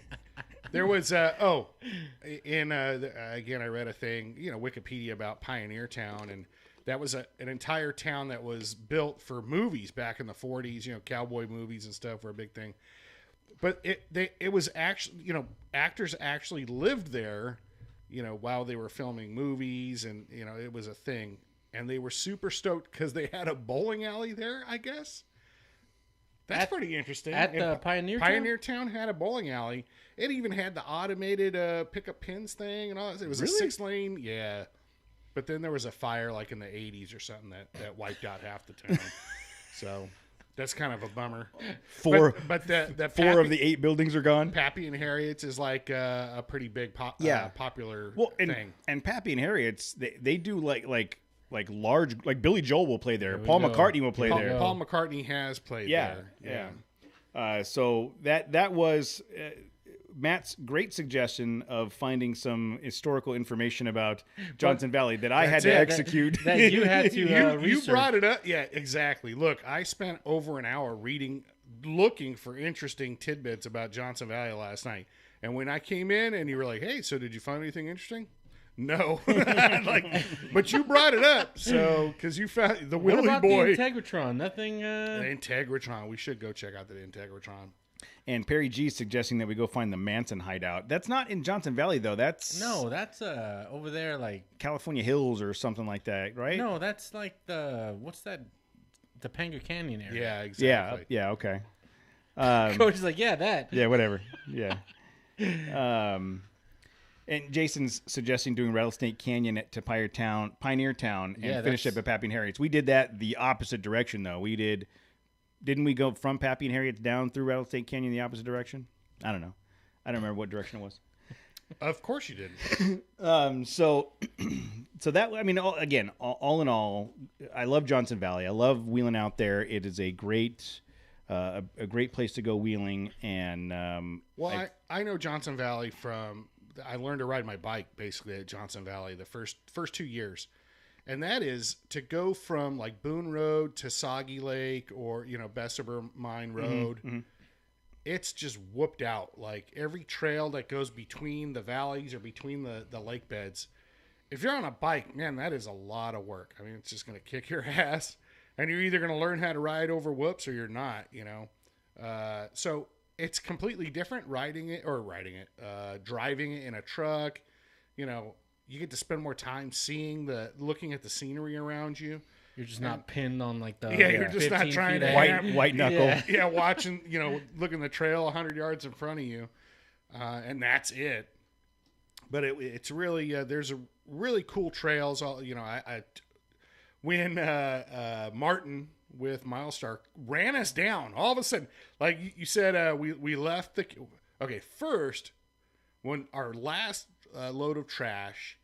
There was again I read a thing, Wikipedia about Pioneer Town, and that was an entire town that was built for movies back in the 40s. Cowboy movies and stuff were a big thing. But it was actually, actors actually lived there, while they were filming movies, and it was a thing, and they were super stoked because they had a bowling alley there, I guess. That's pretty interesting. At And the Pioneer Town? Pioneer Town had a bowling alley. It even had the automated pickup pins thing and all that. It was a Really? 6-lane, yeah. But then there was a fire like in the 80s or something that wiped out half the town. So That's kind of a bummer. Four but the four of the 8 buildings are gone. Pappy and Harriet's is like a pretty big popular thing. And Pappy and Harriet's they do like large, like Billy Joel will play there. Paul go. McCartney will play there. Paul McCartney has played there. Yeah. So that was Matt's great suggestion of finding some historical information about Johnson Valley that I had to execute. That you had to You research. brought it up. Yeah, exactly. Look, I spent over an hour looking for interesting tidbits about Johnson Valley last night. And when I came in and you were like, hey, so did you find anything interesting? No. But you brought it up. So, because you found the What Willie about Boy. the Integratron? Nothing. The Integratron. We should go check out the Integratron. And Perry G suggesting that we go find the Manson hideout. That's not in Johnson Valley though. That's that's over there, like California Hills or something like that, right? no, that's like what's that? Topanga Canyon area. Yeah, exactly. Yeah. Okay. Coach is like, yeah, that. Yeah. Whatever. Yeah. And Jason's suggesting doing Rattlesnake Canyon to Pioneer Town, and Yeah, finish up that's- at Pappy and Harriet's. We did that the opposite direction though. Didn't we go from Pappy and Harriet's down through Rattlesnake Canyon the opposite direction? I don't know. I don't remember what direction it was. Of course you did. So that, I mean, all in all, I love Johnson Valley. I love wheeling out there. It is a great place to go wheeling. And Well, I know Johnson Valley from. I learned to ride my bike basically at Johnson Valley the first 2 years, and that is to go from like Boone Road to Soggy Lake or Bessemer Mine Road. Mm-hmm. It's just whooped out. Like every trail that goes between the valleys or between the lake beds. If you're on a bike, man, that is a lot of work. I mean, it's just going to kick your ass, and you're either going to learn how to ride over whoops or you're not. So. It's completely different driving it in a truck. You get to spend more time looking at the scenery around you. You're just not pinned on like the you're just not 15 trying feet to ahead. white knuckle. Yeah. Yeah, watching, looking the trail 100 yards in front of you, and that's it. But it's really there's a really cool trails. When Martin with Milestar ran us down, all of a sudden, like you said, we left first when our last load of trash,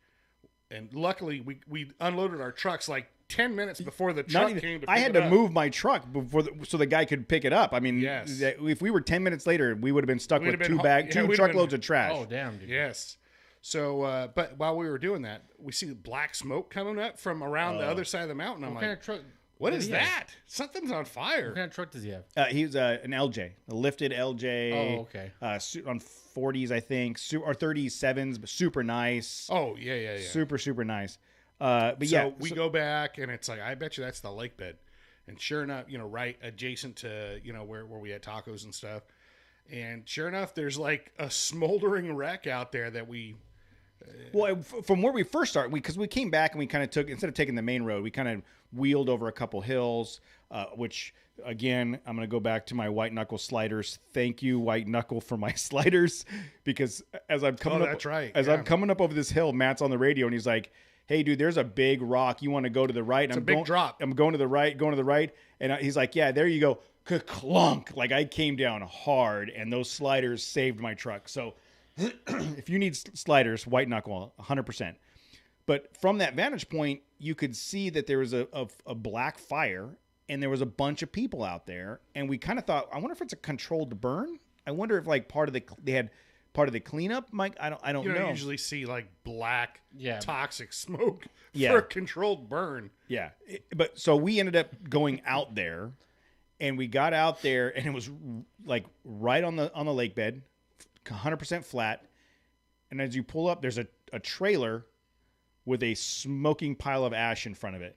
and luckily we unloaded our trucks like 10 minutes before the truck came to pick I had it to up. move my truck so the guy could pick it up. I mean, Yes. if we were 10 minutes later, we would have been stuck We'd with have two been- we'd have truckloads been- of trash. Oh damn, dude. Yes. So, but while we were doing that, we see black smoke coming up from around the other side of the mountain. I'm What like, kind of truck? what did is he have? that? Something's on fire. What kind of truck does he have? He was an LJ, a lifted LJ. Oh, okay. On 40s, I think, or 37s, but super nice. Oh, yeah. Super, super nice. But So yeah, we go back, and it's like, I bet you that's the lake bed. And sure enough, right adjacent to, where we had tacos and stuff. And sure enough, there's like a smoldering wreck out there that we... Well, from where we first started, because we came back and we kind of took, instead of taking the main road, we kind of wheeled over a couple hills, which, again, I'm going to go back to my white knuckle sliders. Thank you, white knuckle, for my sliders, because as I'm coming up, that's right. As Yeah. I'm coming up over this hill, Matt's on the radio and he's like, "Hey, dude, there's a big rock. You want to go to the right?" It's a big drop. I'm going to the right, and he's like, "Yeah, there you go." Clunk! Like I came down hard, and those sliders saved my truck. So. If you need sliders, white knuckle, 100%. But from that vantage point, you could see that there was a black fire, and there was a bunch of people out there. And we kind of thought, I wonder if it's a controlled burn. I wonder if like they had part of the cleanup. Mike, I don't You know. don't usually see like black Yeah. toxic smoke Yeah. for a controlled burn. Yeah, but so we ended up going out there, and we got out there, and it was like right on the lake bed. 100% flat, and as you pull up, there's a trailer with a smoking pile of ash in front of it.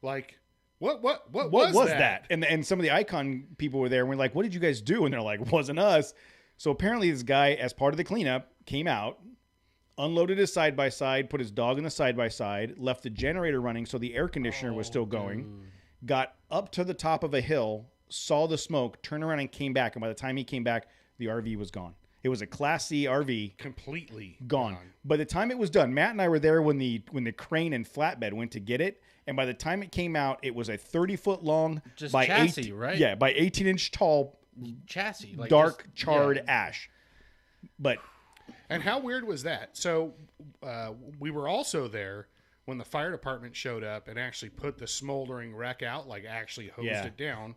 Like what was that? And some of the Icon people were there, and we're like, "What did you guys do?" And they're like, "Wasn't us." So apparently, this guy, as part of the cleanup, came out, unloaded his side by side, put his dog in the side by side, left the generator running so the air conditioner was still going, got up to the top of a hill, saw the smoke, turned around, and came back. And by the time he came back, the RV was gone. It was a Class C RV. Completely Gone. By the time it was done, Matt and I were there when the crane and flatbed went to get it, and by the time it came out, it was a 30-foot long Just by chassis, right? Yeah, by 18-inch tall, Chassis. Like dark just- charred yeah. ash. But And how weird was that? So we were also there when the fire department showed up and actually put the smoldering wreck out, like actually hosed Yeah. it down,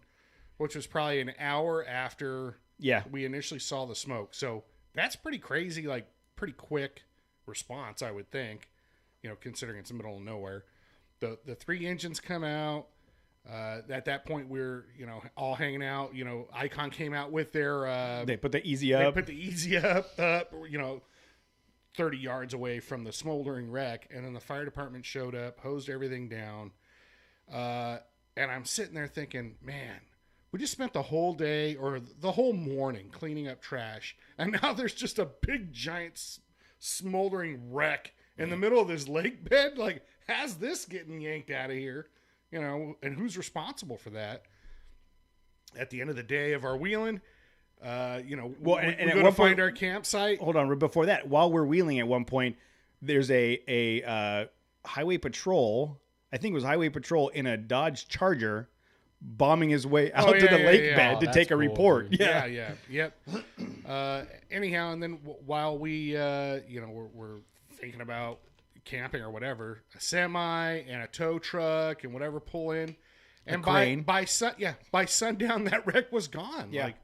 which was probably an hour after yeah, we initially saw the smoke. So that's pretty crazy, like pretty quick response, I would think, considering it's the middle of nowhere. The 3 engines come out. At that point, we're, all hanging out. Icon came out with their... they put the easy they up. put the easy up, 30 yards away from the smoldering wreck. And then the fire department showed up, hosed everything down. And I'm sitting there thinking, man, we just spent the whole day or the whole morning cleaning up trash. And now there's just a big, giant, smoldering wreck in the middle of this lake bed. Like, how's this getting yanked out of here? And who's responsible for that? At the end of the day of our wheeling, Well, we and go at to one find point- our campsite. Hold on, before that, while we're wheeling at one point, there's a highway patrol. I think it was highway patrol in a Dodge Charger, bombing his way out to the lake bed Oh, to that's take a cool, report. dude. Yeah. Yep. Anyhow, and then while we, we're thinking about camping or whatever, a semi and a tow truck and whatever pull in, and crane. by sundown that wreck was gone. Yeah. Like,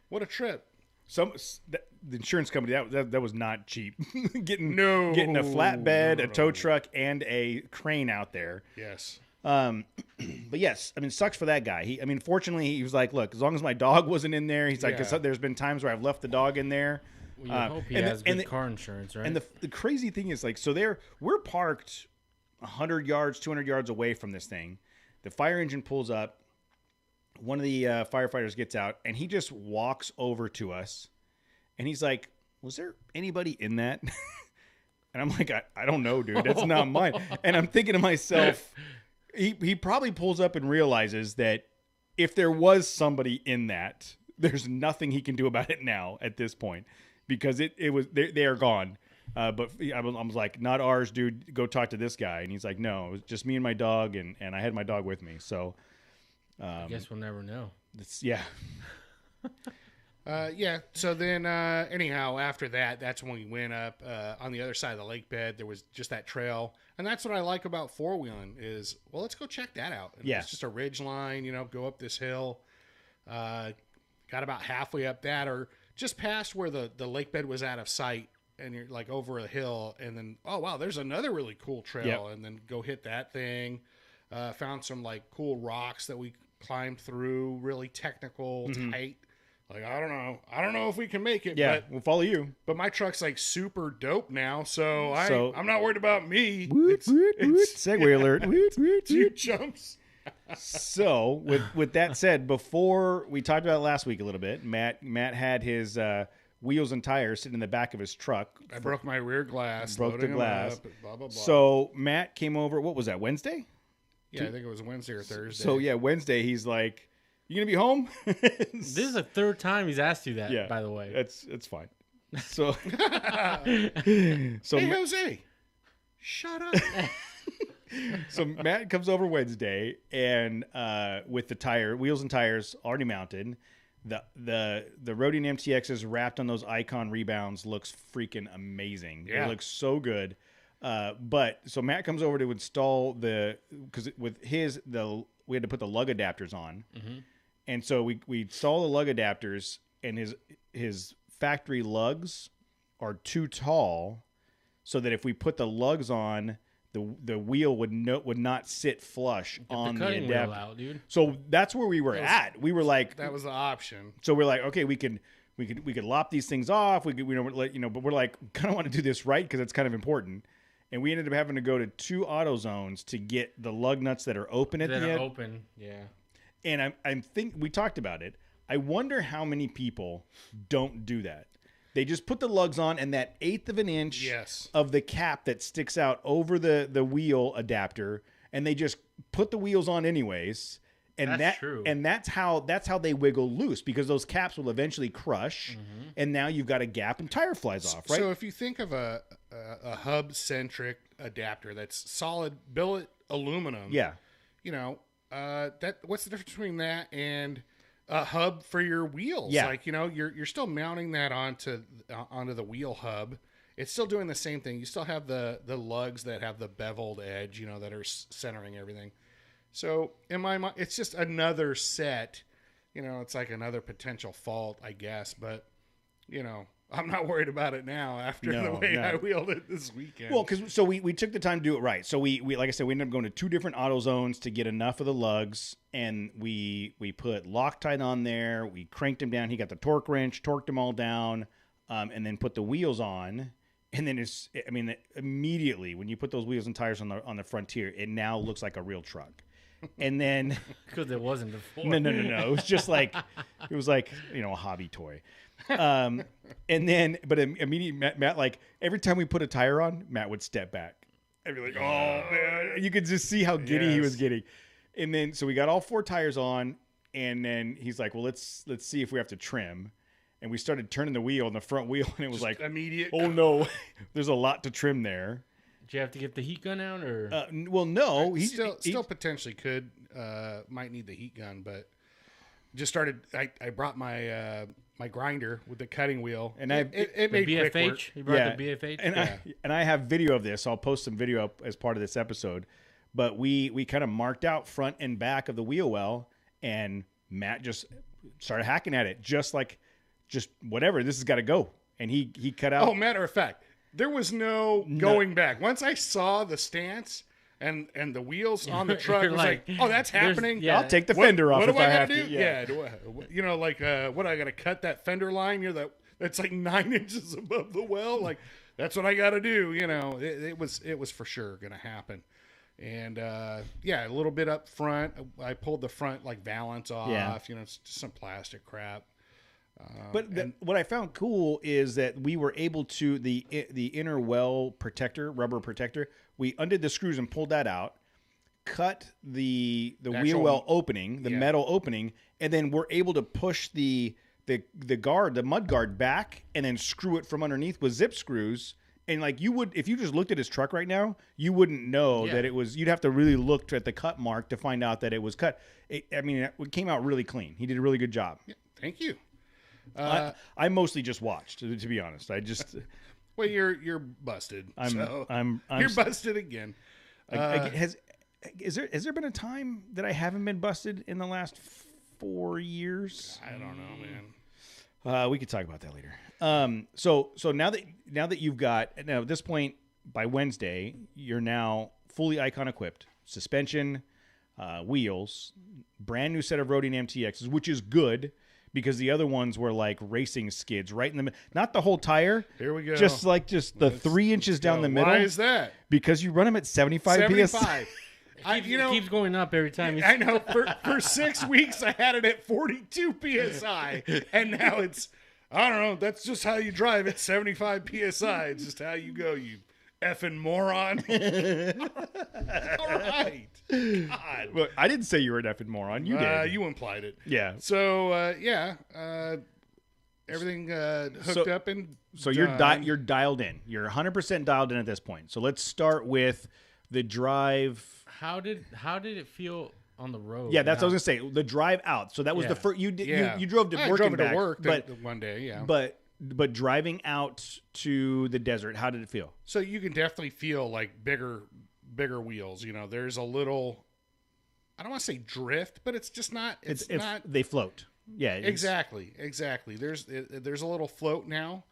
what a trip. The insurance company that was not cheap. getting No. a flatbed, No, a tow no. truck, and a crane out there. Yes. But yes, I mean, it sucks for that guy. Fortunately, he was like, look, as long as my dog wasn't in there, he's like, 'cause Yeah. there's been times where I've left the dog in there. Well, you hope he and the- has and good the- car insurance, right? And the crazy thing is, like, so we're parked 100 yards, 200 yards away from this thing. The fire engine pulls up. One of the firefighters gets out, and he just walks over to us. And he's like, was there anybody in that? And I'm like, I don't know, dude. That's not mine. And I'm thinking to myself, he probably pulls up and realizes that if there was somebody in that, there's nothing he can do about it now at this point. Because they are gone. But I was like, not ours, dude. Go talk to this guy. And he's like, no, it was just me and my dog, and I had my dog with me. So, I guess we'll never know. yeah. Yeah. So then, anyhow, after that's when we went up on the other side of the lake bed. There was just that trail, and that's what I like about four wheeling is, well, let's go check that out. And Yeah. it's just a ridge line, go up this hill. Got about halfway up that, or just past where the lake bed was out of sight, and you're like over a hill, and then oh wow, there's another really cool trail, Yep. and then go hit that thing. Found some like cool rocks that we climbed through, really technical, tight. Like I don't know if we can make it. Yeah, But, we'll follow you. but my truck's like super dope now, so So- I'm not worried about me. Woot, woot, woot. Segway alert. Woot, woot, Two woot. jumps. So, with that said, before we talked about it last week a little bit, Matt had his wheels and tires sitting in the back of his truck. I broke my rear glass. Broke the loading 'em glass. up, blah, blah, blah. So Matt came over. What was that? Wednesday? yeah, I think it was Wednesday or Thursday. So yeah, Wednesday. He's like, "You gonna be home?" This is the third time he's asked you that, yeah, by the way. it's fine. So, Hey, Ma- Jose, shut up. so Matt comes over Wednesday, and with the wheels and tires already mounted, the Rodian MTXs wrapped on those Icon rebounds looks freaking amazing. Yeah. It looks so good. But so Matt comes over to install because with we had to put the lug adapters on, and so we install the lug adapters, and his factory lugs are too tall, so that if we put the lugs on, the wheel would not sit flush on the the cutting wheel adapter. out, dude. So that's where we were at. We were like, That was the option. so we're like, okay, we could lop these things off. We could, but we're like, kind of want to do this right because it's kind of important. And we ended up having to go to 2 AutoZones to get the lug nuts that are open at That the are end. open, yeah. And I'm think we talked about it. I wonder how many people don't do that. They just put the lugs on, and that 1/8 of an inch Yes. of the cap that sticks out over the wheel adapter, and they just put the wheels on anyways. And That's true. And that's how they wiggle loose, because those caps will eventually crush, and now you've got a gap and tire flies off, right? So if you think of a hub centric adapter that's solid billet aluminum, yeah. you know, that what's the difference between that and a hub for your wheels? Yeah. Like, you know, you're still mounting that onto the wheel hub. It's still doing the same thing. You still have the lugs that have the beveled edge, you know, that are centering everything. So in my mind, it's just another set. You know, it's like another potential fault, I guess. But, you know, I'm not worried about it now after the way I wheeled it this weekend. Well, because we took the time to do it right. So we like I said, we ended up going to 2 different auto zones to get enough of the lugs, and we put Loctite on there. We cranked him down. He got the torque wrench, torqued them all down, and then put the wheels on. And then immediately when you put those wheels and tires on the Frontier, it now looks like a real truck. And then Because it wasn't before. no. It was just like a hobby toy. And then, but immediately, Matt, like every time we put a tire on, Matt would step back. I'd be like, "Oh man!" You could just see how giddy he was getting. And then, so we got all 4 tires on, and then he's like, "Well, let's see if we have to trim." And we started turning the wheel on the front wheel, and it was Just like, immediate. "Oh no, there's a lot to trim there." Did you have to get the heat gun out, or Well, no, He still potentially could might need the heat gun, but just started. I brought my my grinder with the cutting wheel, And it the made quick work. BFH? You brought the BFH? And I have video of this. So I'll post some video up as part of this episode. But we kind of marked out front and back of the wheel well, and Matt just started hacking at it, just whatever. This has got to go, and he cut out. Oh, matter of fact, there was no going back. Once I saw the stance and the wheels on the truck, I You're was like, "Oh, that's happening." yeah. I'll take the fender off What if do I have gotta to. do? Yeah, you know, like what I got to cut that fender line. That's like 9 inches above the well. Like that's what I got to do. You know, it was for sure gonna happen. And yeah, a little bit up front. I pulled the front like valance off. Yeah. You know, it's just some plastic crap. But what I found cool is that we were able to the inner well protector, rubber protector. We undid the screws and pulled that out, cut the wheel actual- well opening, the yeah. metal opening, and then we're able to push the guard, the mud guard back, and then screw it from underneath with zip screws. And like you would, if you just looked at his truck right now, you wouldn't know that it was. You'd have to really look at the cut mark to find out that it was cut. It came out really clean. He did a really good job. Yeah, thank you. I mostly just watched, to be honest. I just Well, you're busted. You're busted again. has there been a time that I haven't been busted in the last 4 years? I don't know, man. We could talk about that later. So now that you've got at this point by Wednesday, you're now fully Icon equipped, suspension, wheels, brand new set of Roadian MTXs, which is good. Because the other ones were like racing skids right in the middle. Not the whole tire. Here we go. Just the 3 inches down the middle. Why is that? Because you run them at 75 PSI. 75. it keeps going up every time. I know. For 6 weeks, I had it at 42 PSI. And now it's, I don't know, that's just how you drive at 75 PSI. It's just how you go, you effing moron. All right. God. Look, I didn't say you were an effing moron. You did. You implied it. Yeah. So, everything hooked up and So done. you're dialed in. You're 100% dialed in at this point. So let's start with the drive. How did it feel on the road? Yeah, that's what I was gonna say. The drive out. So that was the Yeah. first. You did. Yeah. You drove to I work drove and it back. to work but one day, yeah. but driving out to the desert, how did it feel? So you can definitely feel like bigger wheels. You know, there's a little, I don't want to say drift, but it's just not. It's not They float. Yeah. exactly. There's a little float now.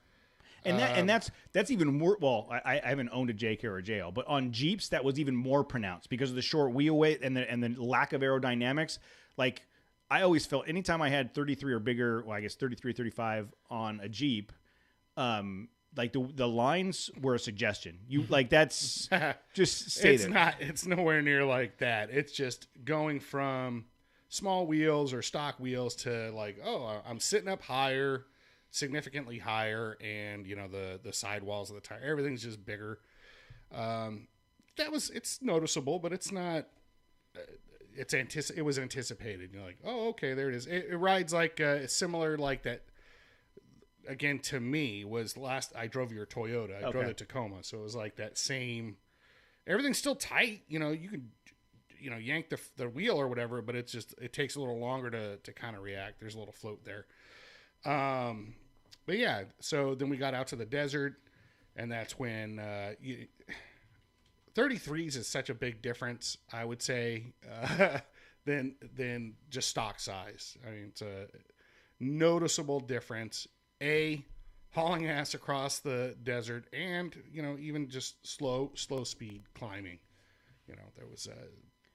And that's even more. Well, I haven't owned a JK or a JL, but on Jeeps that was even more pronounced because of the short wheel weight and the lack of aerodynamics. Like I always felt anytime I had 33 or bigger, well, I guess 33, 35 on a Jeep, like the lines were a suggestion. You like that's just stay It's there. not. It's nowhere near like that. It's just going from small wheels or stock wheels to like, oh, I'm sitting up higher, significantly higher, and you know the sidewalls of the tire, everything's just bigger. It's noticeable, but it's not. it was anticipated. You're like, oh, okay, there it is. It rides like similar like that. Again, to me, was I drove your Toyota. I drove the Tacoma, so it was like that same. Everything's still tight. You know, you can, yank the wheel or whatever, but it takes a little longer to kind of react. There's a little float there. But yeah, so then we got out to the desert, and that's when 33s is such a big difference, I would say, than just stock size. I mean, it's a noticeable difference. Hauling ass across the desert, and even just slow speed climbing. There was a.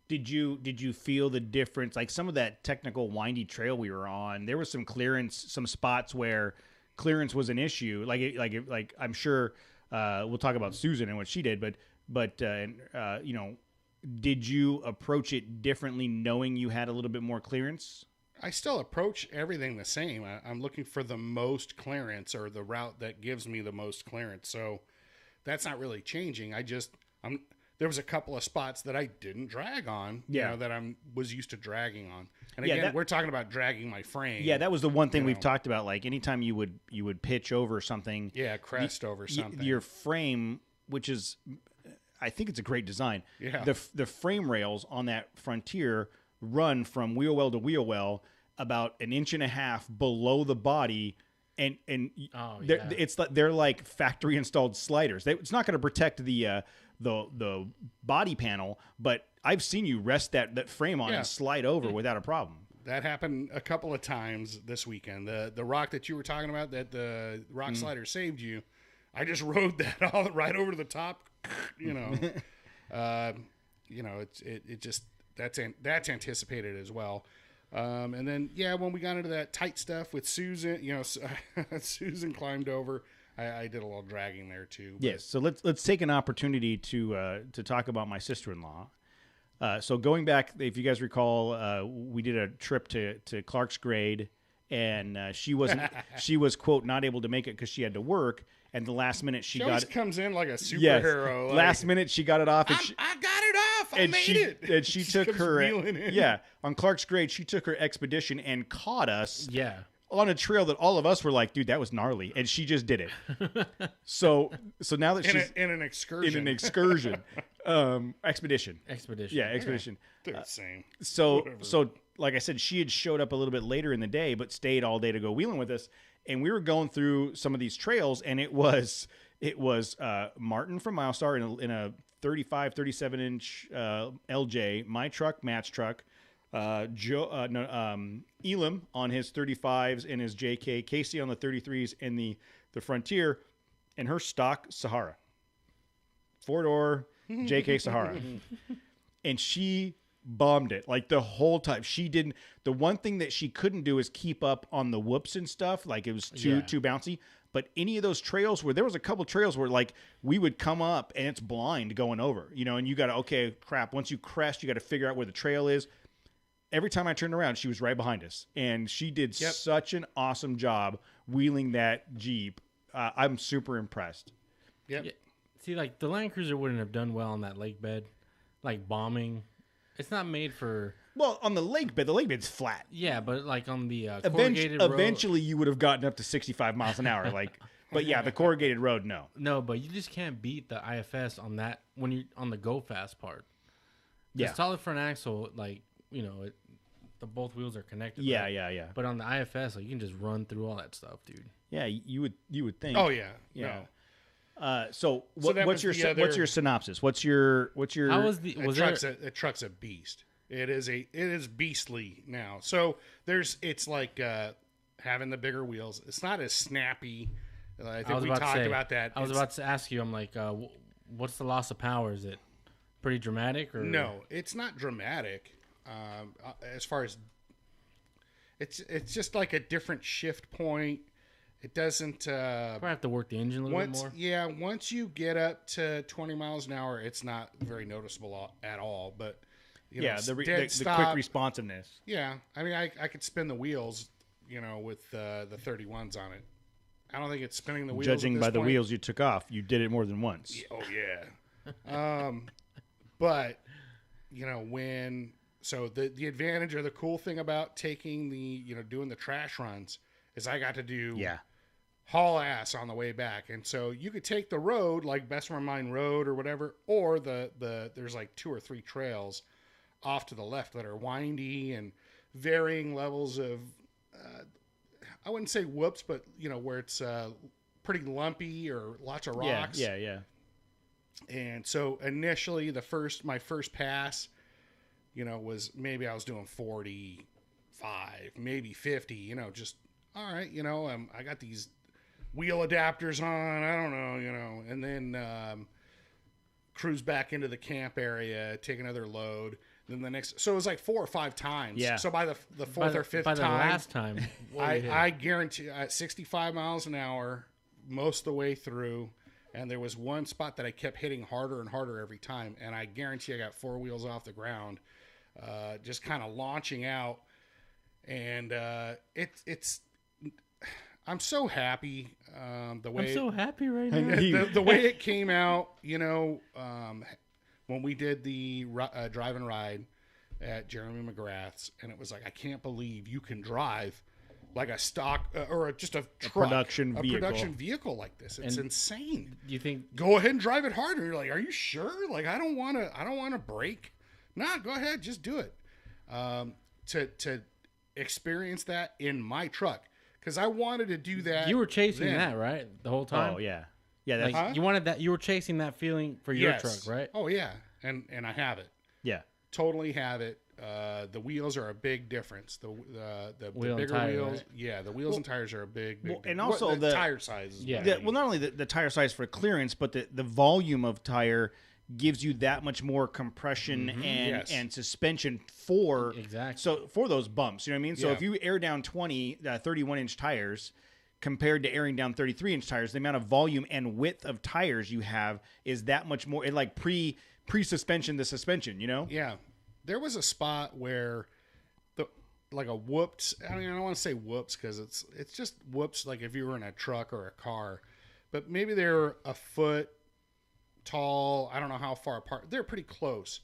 Did you feel the difference? Like some of that technical windy trail we were on, there was some clearance, some spots where clearance was an issue. Like I'm sure we'll talk about Susan and what she did, but did you approach it differently, knowing you had a little bit more clearance? I still approach everything the same. I'm looking for the most clearance, or the route that gives me the most clearance. So that's not really changing. There was a couple of spots that I didn't drag on, that I was used to dragging on. And again, we're talking about dragging my frame. Yeah, that was the one thing we've talked about. Like anytime you would pitch over something, crest over something, your frame, which is, I think it's a great design. Yeah, the frame rails on that Frontier run from wheel well to wheel well about 1.5 inches below the body, and it's like they're like factory installed sliders. It's not going to protect the body panel, but I've seen you rest that frame on and slide over without a problem. That happened a couple of times this weekend. The rock that you were talking about, that the rock slider saved you, I just rode that all right over to the top. It just that's anticipated as well. And then when we got into that tight stuff with Susan, Susan climbed over. I did a little dragging there too. But. Yes, so let's take an opportunity to talk about my sister-in-law. So going back, if you guys recall, we did a trip to Clark's Grade, and she was quote not able to make it because she had to work. And the last minute she always comes in like a superhero. Yes. Last minute she got it off. And I got it off. I made it. And she took her on Clark's Grade. She took her expedition and caught us. Yeah. On a trail that all of us were like, dude, that was gnarly, and she just did it. So now that she's in an excursion, expedition. Yeah, expedition. They're the same. So like I said, she had showed up a little bit later in the day, but stayed all day to go wheeling with us. And we were going through some of these trails, and it was Martin from Milestar in a 37 inch LJ, my truck, Matt's truck, Elam on his 35s and his JK, Casey on the 33s and the Frontier, and her stock Sahara, 4-door JK Sahara, and she bombed it like the whole time. She didn't. The one thing that she couldn't do is keep up on the whoops and stuff. Like it was too bouncy. But any of those trails where there was a couple trails where like we would come up and it's blind going over, and you got to, crap. Once you crest, you got to figure out where the trail is. Every time I turned around, she was right behind us, and she did such an awesome job wheeling that Jeep. I'm super impressed. Yep. Yeah. See, like the Land Cruiser wouldn't have done well on that lake bed, like bombing. It's not made for. Well, on the lake bed's flat. Yeah, but like on the corrugated road. Eventually, you would have gotten up to 65 miles an hour. But yeah, the corrugated road, no. No, but you just can't beat the IFS on that when you're on the go fast part. The solid front axle, the both wheels are connected. Yeah, right? yeah. But on the IFS, you can just run through all that stuff, dude. Yeah, you would think. Oh yeah. Yeah. No. What's your synopsis? What's your How was the the truck's a beast. It is beastly now. So it's like having the bigger wheels. It's not as snappy. I think we talked about that. I was about to ask you. I'm like, what's the loss of power? Is it pretty dramatic or no? It's not dramatic. As far as it's just like a different shift point. It doesn't. Probably have to work the engine a little bit more. Yeah, once you get up to 20 miles an hour, it's not very noticeable at all. But the quick responsiveness. Yeah, I mean, I could spin the wheels, with the 31s on it. I don't think it's spinning the wheels. Judging by the wheels you took off, you did it more than once. Oh yeah. But when So the advantage or the cool thing about taking doing the trash runs is I got to do haul ass on the way back. And so you could take the road, like Bessemer Mine Road or whatever, or there's like 2 or 3 trails off to the left that are windy and varying levels of, I wouldn't say whoops, but where it's pretty lumpy or lots of rocks. Yeah. And so initially my first pass, was maybe I was doing 45, maybe 50, just, all right, I got these wheel adapters on, I don't know, and then cruise back into the camp area, take another load. Then the next, so it was like 4 or 5 times. Yeah. So by the fourth or fifth by the time, last time, I guarantee at 65 miles an hour most of the way through, and there was one spot that I kept hitting harder and harder every time, and I guarantee I got 4 wheels off the ground, just kind of launching out, and it's. I'm so happy the way I'm so happy right now. the way it came out. When we did the drive and ride at Jeremy McGrath's, and it was like, I can't believe you can drive like a stock or just a truck, production vehicle like this. It's insane. Do you think? Go ahead and drive it harder. You're like, are you sure? Like, I don't want to brake. Nah, go ahead, just do it. To experience that in my truck, because I wanted to do that. You were chasing that, right, the whole time? Oh yeah. Yeah, like, you wanted that. You were chasing that feeling for your truck, right? Oh yeah, and I have it. Yeah, totally have it. The wheels are a big difference. The Wheel bigger and tire, wheels, right? yeah, the wheels and tires are a big and also the tire size. Well, not only the tire size for clearance, but the volume of tire gives you that much more compression and suspension for those bumps. You know what I mean? So if you air down 31-inch tires compared to airing down 33-inch tires, the amount of volume and width of tires you have is that much more. It like pre-suspension the suspension, Yeah. There was a spot where like a whoops. I mean, I don't want to say whoops because it's just whoops. Like if you were in a truck or a car, but maybe they're a foot tall. I don't know how far apart. They're pretty close,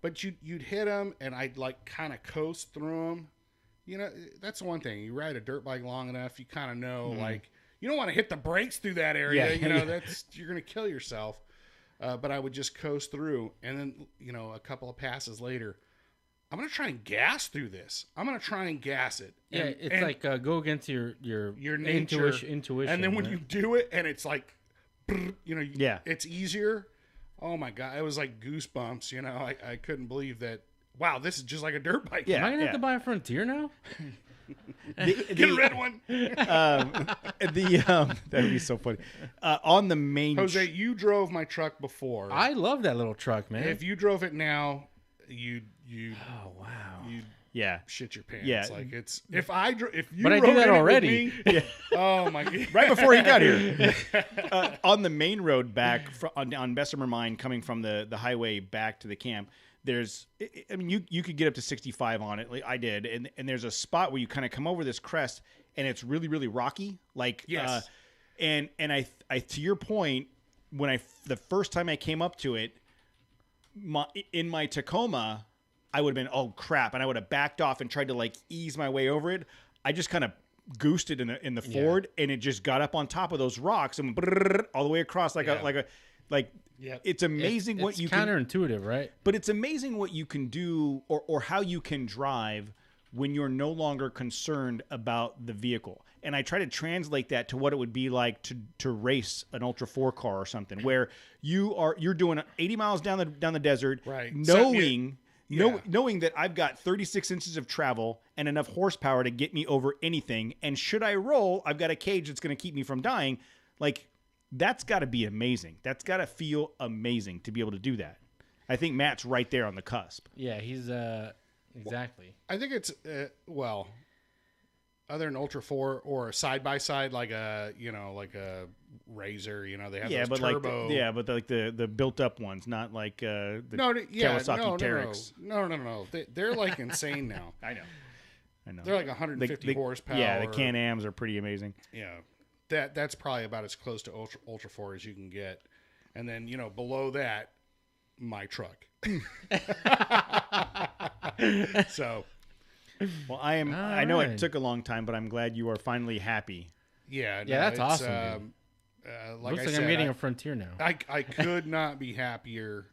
but you'd hit them and I'd like kind of coast through them. That's one thing. You ride a dirt bike long enough, you kind of know like you don't want to hit the brakes through that area. You're going to kill yourself. But I would just coast through, and then a couple of passes later, I'm going to try and gas through this. I'm going to try and gas it. Yeah, it's like go against your nature, intuition. And then when you do it, and it's like, it's easier. Oh my God, it was like goosebumps. I couldn't believe that. Wow, this is just like a dirt bike. Yeah, am I gonna have to buy a Frontier now? Get a red one. That would be so funny. On the main, Jose, you drove my truck before. I love that little truck, man. If you drove it now, you oh wow, you shit your pants. Yeah, like it's if you. But I do that already. Me, oh my God! Right before he got here, on the main road back on Bessemer Mine, coming from the highway back to the camp. You could get up to 65 on it. Like I did. And there's a spot where you kind of come over this crest and it's really, really rocky. Like, yes. And I, to your point, the first time I came up to it, in my Tacoma, I would have been, oh crap. And I would have backed off and tried to like ease my way over it. I just kind of goosed it in the Ford and it just got up on top of those rocks and all the way across Yep. It's amazing what you can... It's counterintuitive, right? But it's amazing what you can do or how you can drive when you're no longer concerned about the vehicle. And I try to translate that to what it would be like to race an Ultra 4 car or something, where you're doing 80 miles down the desert, right? Knowing that I've got 36 inches of travel and enough horsepower to get me over anything. And should I roll, I've got a cage that's going to keep me from dying. Like... That's got to be amazing. That's got to feel amazing to be able to do that. I think Matt's right there on the cusp. Yeah, he's exactly. I think it's other than Ultra 4 or a side by side like a Razor. They have those turbo. But like the built up ones, not like the Kawasaki Teryx. No. They're like insane now. I know. They're like 150 horsepower. Yeah, the Can-Ams are pretty amazing. Yeah. That's probably about as close to Ultra 4 as you can get. And then, below that, my truck. So, Well, I am. All I know it right. took a long time, but I'm glad you are finally happy. yeah. Yeah, that's it's, awesome, like Looks I like said, I'm getting a Frontier now. I could not be happier.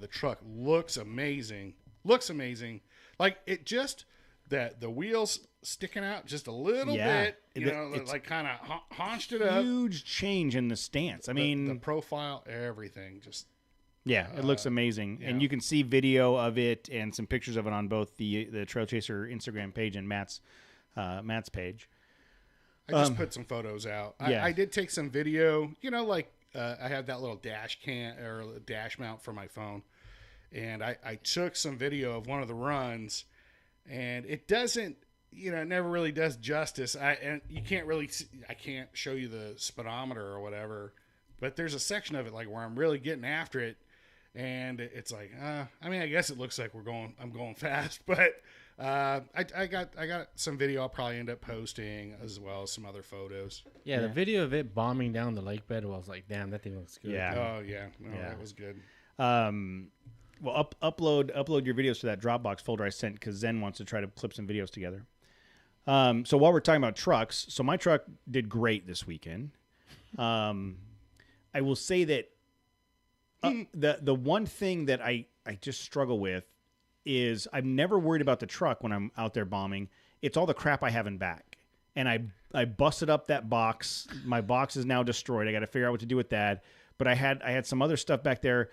The truck looks amazing. Looks amazing. Like it just that the wheels sticking out just a little Yeah. bit. You know, It's like kind of haunched it up. Huge change in the stance. I mean, the profile, everything. Just yeah, it looks amazing, and you can see video of it and some pictures of it on both the Trail Chaser Instagram page and Matt's page. I just put some photos out. yeah. I did take some video. You know, like I have that little dash dash mount for my phone, and I took some video of one of the runs, and it doesn't. You know, it never really does justice. And you can't really see, I can't show you the speedometer or whatever, but there's a section of it like where I'm really getting after it, and it's like, I mean, I guess it looks like I'm going fast, but I got some video I'll probably end up posting as well as some other photos. Yeah, the video of it bombing down the lake bed, I was like, damn, that thing looks good. Yeah. Oh yeah, no, Yeah. that was good. Well, upload your videos to that Dropbox folder I sent because Zen wants to try to clip some videos together. So while we're talking about trucks, so my truck did great this weekend. I will say that the one thing that I just struggle with is I'm never worried about the truck when I'm out there bombing. It's all the crap I have in back. And I busted up that box. My box is now destroyed. I got to figure out what to do with that. But I had some other stuff back there.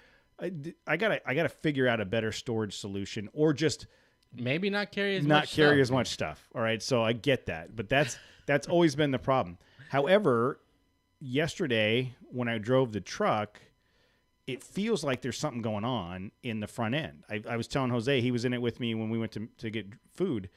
I gotta figure out a better storage solution, or just Maybe not carry as not much carry stuff. as much stuff. All right, so I get that, but that's always been the problem. However, yesterday when I drove the truck, it feels like there's something going on in the front end. I was telling Jose, he was in it with me when we went to get food.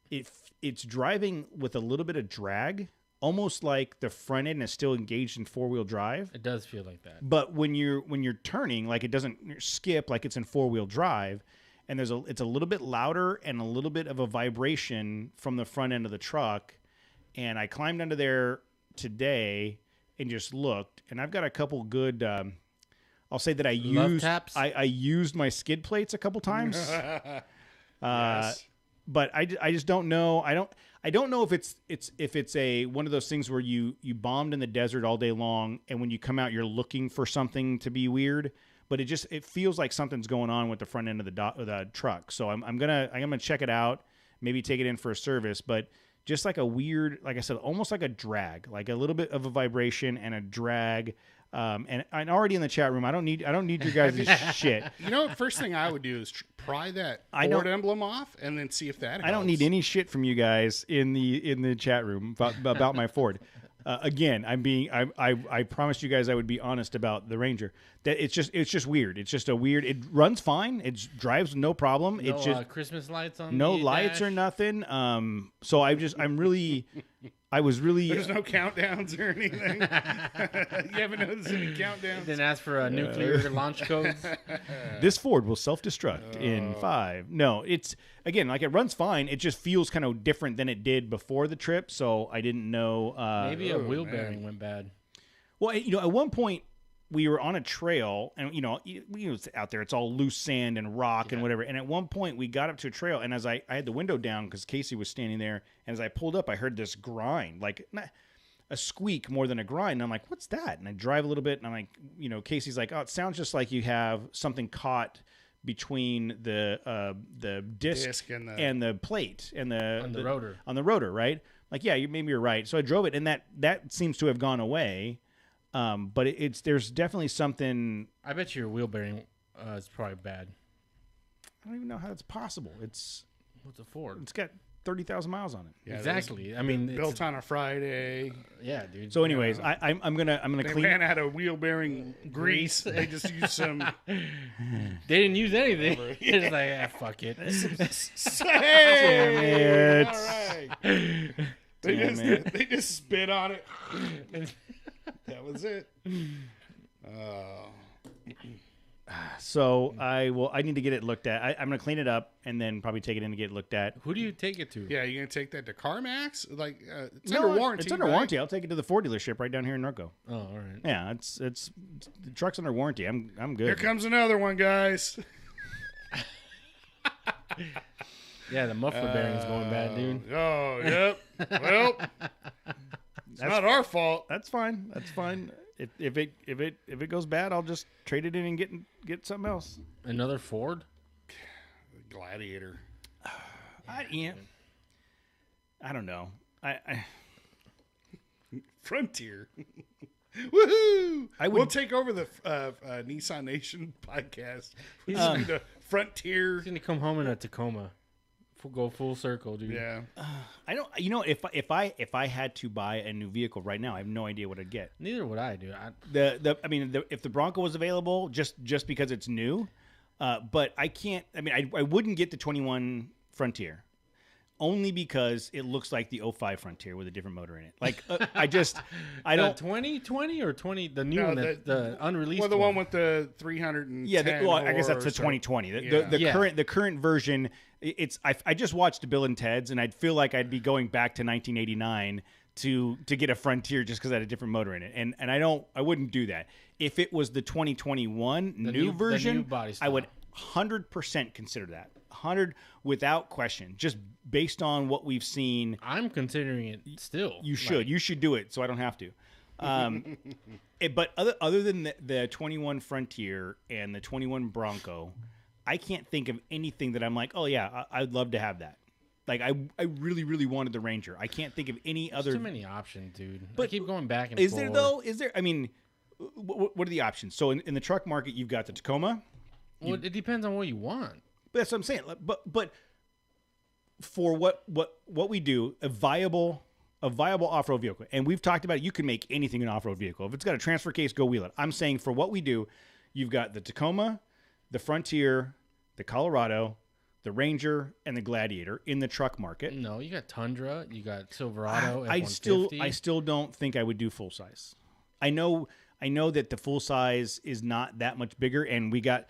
It's driving with a little bit of drag, almost like the front end is still engaged in 4-wheel drive. It does feel like that. But when you're turning, like it doesn't skip like it's in 4-wheel drive, and it's a little bit louder and a little bit of a vibration from the front end of the truck. And I climbed under there today and just looked, and I've got a couple good. I'll say that I used taps? I used my skid plates a couple times. Yes. But I just don't know. I don't know if it's a one of those things where you bombed in the desert all day long, and when you come out you're looking for something to be weird. But it feels like something's going on with the front end of the truck. So I'm gonna check it out, maybe take it in for a service. But just like a weird, like I said, almost like a drag, like a little bit of a vibration and a drag. And I'm already in the chat room. I don't need your guys' shit. You know, first thing I would do is pry that I Ford don't- emblem off and then see if that helps. I don't need any shit from you guys in the chat room about my Ford. Again, I promised you guys I would be honest about the Ranger. That it's just weird. It's just a weird. It runs fine. It drives no problem. No it's just Christmas lights on no the lights or dash? nothing. So I was really. There's no countdowns or anything. You haven't noticed any countdowns? Didn't ask for a nuclear launch codes. This Ford will self-destruct in 5. No, it's again like it runs fine. It just feels kind of different than it did before the trip. So I didn't know. Maybe a wheel man. bearing went bad. Well, at one point we were on a trail, and it's out there, it's all loose sand and rock and whatever. And at one point we got up to a trail, and as I had the window down because Casey was standing there, and as I pulled up, I heard this grind, like not a squeak more than a grind. And I'm like, "What's that?" And I drive a little bit, and I'm like, Casey's like, "Oh, it sounds just like you have something caught between the disc and the plate and the rotor on the rotor, right?" Like, yeah, maybe you're right. So I drove it, and that seems to have gone away. But there's definitely something. I bet your wheel bearing is probably bad. I don't even know how that's possible. It's What's a Ford? got 30,000 miles on it. Yeah, Exactly. I mean, it's, built on a Friday. yeah, dude. So, anyways, I'm gonna They clean. ran out of wheel bearing grease. They just used some. They didn't use anything. They're just like, fuck it. Hey, Damn it. all right. They just spit on it. That was it. So I need to get it looked at. I'm gonna clean it up and then probably take it in to get it looked at. Who do you take it to? Yeah, you gonna take that to CarMax? Like it's No, under warranty. It's under right? warranty. I'll take it to the Ford dealership right down here in Norco. Oh, all right. Yeah, it's the truck's under warranty. I'm good. Here comes another one, guys. Yeah, the muffler bearing's going bad, dude. Oh, yep. Well, it's not our fault. That's fine. That's fine. If it goes bad, I'll just trade it in and get something else. Another Ford? Gladiator. I don't know. I Frontier. Woohoo! I would- We'll take over the Nissan Nation podcast. We'll just be the Frontier. He's gonna come home in a Tacoma. Go full circle, dude. Yeah. I don't. You know, if I had to buy a new vehicle right now, I have no idea what I'd get. Neither would I, dude. If the Bronco was available, just because it's new, but I can't. I mean, I wouldn't get the 21 Frontier, only because it looks like the 05 Frontier with a different motor in it. Like I don't. 2020 or 20, the new No, one, the unreleased. Well, the one with the 310. Yeah, well, I guess that's the horsepower. 2020. Yeah. The current version. I just watched Bill and Ted's, and I'd feel like I'd be going back to 1989 to get a Frontier just because I had a different motor in it, and I wouldn't do that. If it was the 2021 new version, body I would style. 100% consider that. 100 without question, just based on what we've seen. I'm considering it still. You should do it, so I don't have to. But other than the 21 Frontier and the 21 Bronco, I can't think of anything that I'm like, oh yeah, I'd love to have that. Like I really, really wanted the Ranger. I can't think of any There's other. too many options, dude. But I keep going back and Is forth. there though? Is there? I mean, what are the options? So in the truck market, you've got the Tacoma. Well, it depends on what you want. But that's what I'm saying. But for what we do, a viable off-road vehicle, and we've talked about it, you can make anything an off-road vehicle. If it's got a transfer case, go wheel it. I'm saying for what we do, you've got the Tacoma, the Frontier, the Colorado, the Ranger, and the Gladiator in the truck market. No, you got Tundra, you got Silverado, I F-150. still don't think I would do full size. I know that the full size is not that much bigger, and we got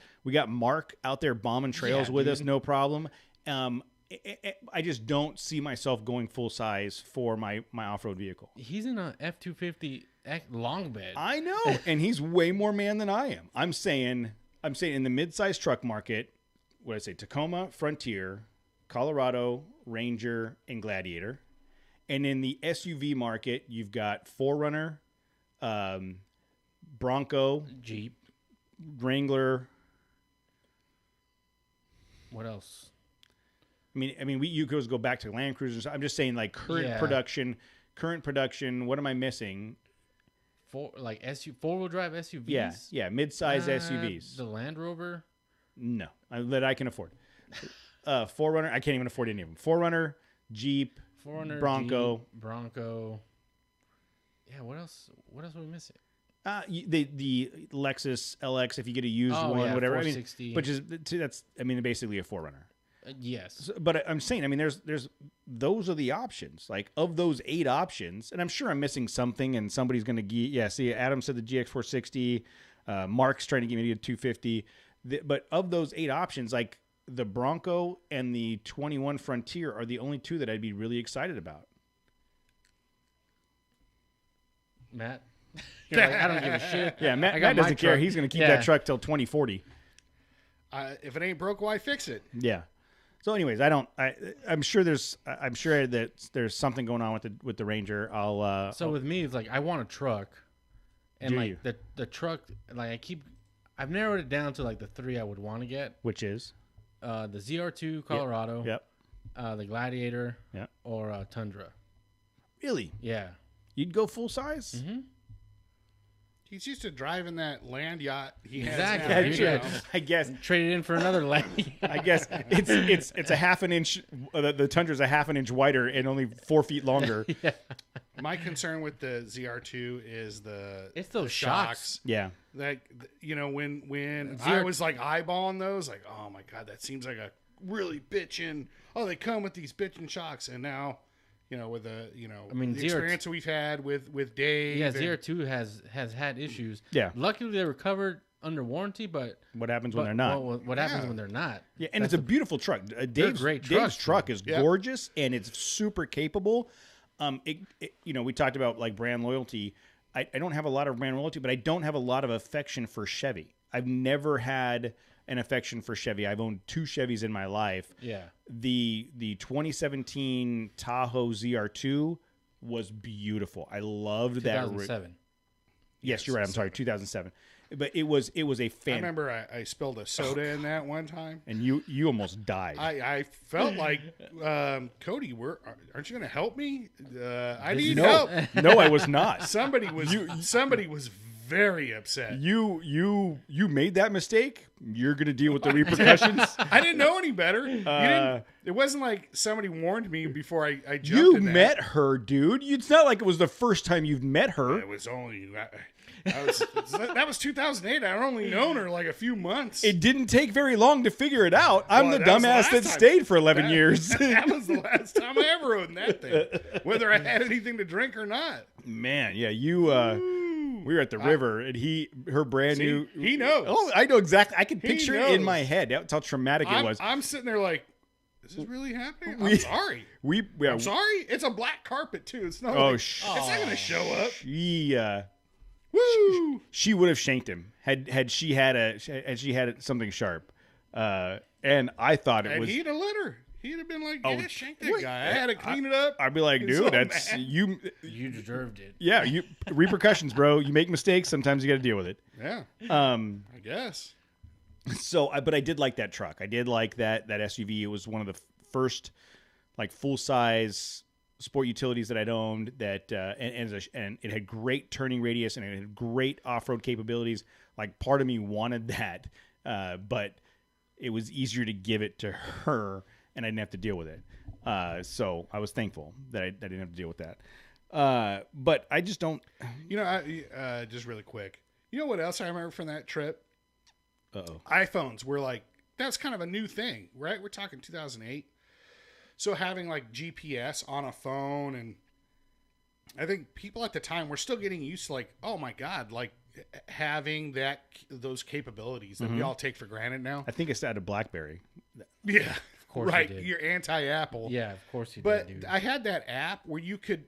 Mark out there bombing trails with us, no problem. I just don't see myself going full size for my off-road vehicle. He's in a F-250 long bed. I know, and he's way more man than I am. I'm saying in the mid-size truck market, what did I say? Tacoma, Frontier, Colorado, Ranger, and Gladiator. And in the SUV market, you've got 4Runner, Bronco, Jeep. Wrangler. What else? I mean, you could go back to Land Cruisers. I'm just saying, like current production. What am I missing? Four-wheel drive SUVs. Yeah, mid-size SUVs. The Land Rover. No, that I can afford. 4Runner, I can't even afford any of them. 4Runner, Jeep, 4Runner, Bronco. Jeep, Bronco. Yeah, what else? What else are we missing? The Lexus LX, if you get a used one, whatever. 460. Which is that's basically a 4Runner. Yes, But I'm saying, there's those are the options. Like of those 8 options, and I'm sure I'm missing something, and somebody's going to see. Adam said the GX460. Mark's trying to give me a 250. But of those 8 options, like the Bronco and the 21 Frontier are the only 2 that I'd be really excited about. Matt. You're like, I don't give a shit. Yeah, Matt my doesn't care. truck. He's going to keep that truck till 2040. If it ain't broke, why fix it? Yeah. So, anyways, I'm sure that there's something going on with the Ranger. So with me, it's like I want a truck, and Do like you? the truck, like I've narrowed it down to like the 3 I would want to get. which is The ZR2 Colorado. Yep. The Gladiator. Yep. Or Tundra. Really, Yeah. you'd go full size. Mm-hmm. He's used to driving that land yacht he Exactly. has now. Yeah, you know. I guess. Traded in for another land. I guess it's a half an inch. The Tundra's a half an inch wider and only 4 feet longer. Yeah. My concern with the ZR2 is It's those the shocks. Yeah. Like, when ZR I was like eyeballing those, like, oh my god, that seems like a really bitchin'. Oh, they come with these bitchin' shocks, and now, with the the experience we've had with Dave. Yeah, and- ZR2 has had issues. Yeah. Luckily, they were covered under warranty, but What happens when they're not? What happens when they're not? Yeah, and it's a beautiful truck. Dave's great Dave's trucks, truck is Yeah. gorgeous and it's super capable. We talked about like brand loyalty. I don't have a lot of brand loyalty, but I don't have a lot of affection for Chevy. I've never had an affection for Chevy. I've owned 2 Chevys in my life. Yeah. The 2017 Tahoe ZR2 was beautiful. I loved that. 2007. Yes, you're right. I'm sorry, 2007. But it was a fan. I remember I spilled a soda in that one time. And you almost died. I felt like, Cody, aren't you going to help me? I need help. No, I was not. Somebody was very upset. You made that mistake. You're going to deal with the repercussions. I didn't know any better. It wasn't like somebody warned me before I jumped You in that. met her, dude. It's not like it was the first time you've met her. It was only... that was 2008. I'd only known her like a few months. It didn't take very long to figure it out. I'm Well, the that was the dumbass last that time. stayed for 11 years. That was the last time I ever owned that thing, whether I had anything to drink or not. Man, yeah, we were at the river, and her brand new. He knows. Oh, I know exactly. I can picture it in knows. my head. That's how traumatic it was. I'm sitting there like, is this really happening? I'm sorry. I'm sorry. It's a black carpet too. It's not. It's not going to show up. Woo! She would have shanked him had she had something sharp. And I thought it was. He'd have let her. He'd have been like, yeah, shank that wait, guy. I had to clean it up. I'd be like, He's dude, so that's mad. you. You deserved it. Yeah, repercussions, bro. You make mistakes. Sometimes you got to deal with it. Yeah. I guess. So, but I did like that truck. I did like that SUV. It was one of the first, like, full size sport utilities that I'd owned. That and it had great turning radius and it had great off road capabilities. Like, part of me wanted that, but it was easier to give it to her, and I didn't have to deal with it. So I was thankful that I didn't have to deal with that. But I just don't. You know, just really quick. You know what else I remember from that trip? Uh-oh. iPhones were like, that's kind of a new thing, right? We're talking 2008. So having like GPS on a phone, and I think people at the time were still getting used to like, oh my God, like having those capabilities that we all take for granted now. I think it's out of BlackBerry. Yeah. Of course right. you did. You're anti-Apple. Yeah, of course you But did, dude. I had that app where you could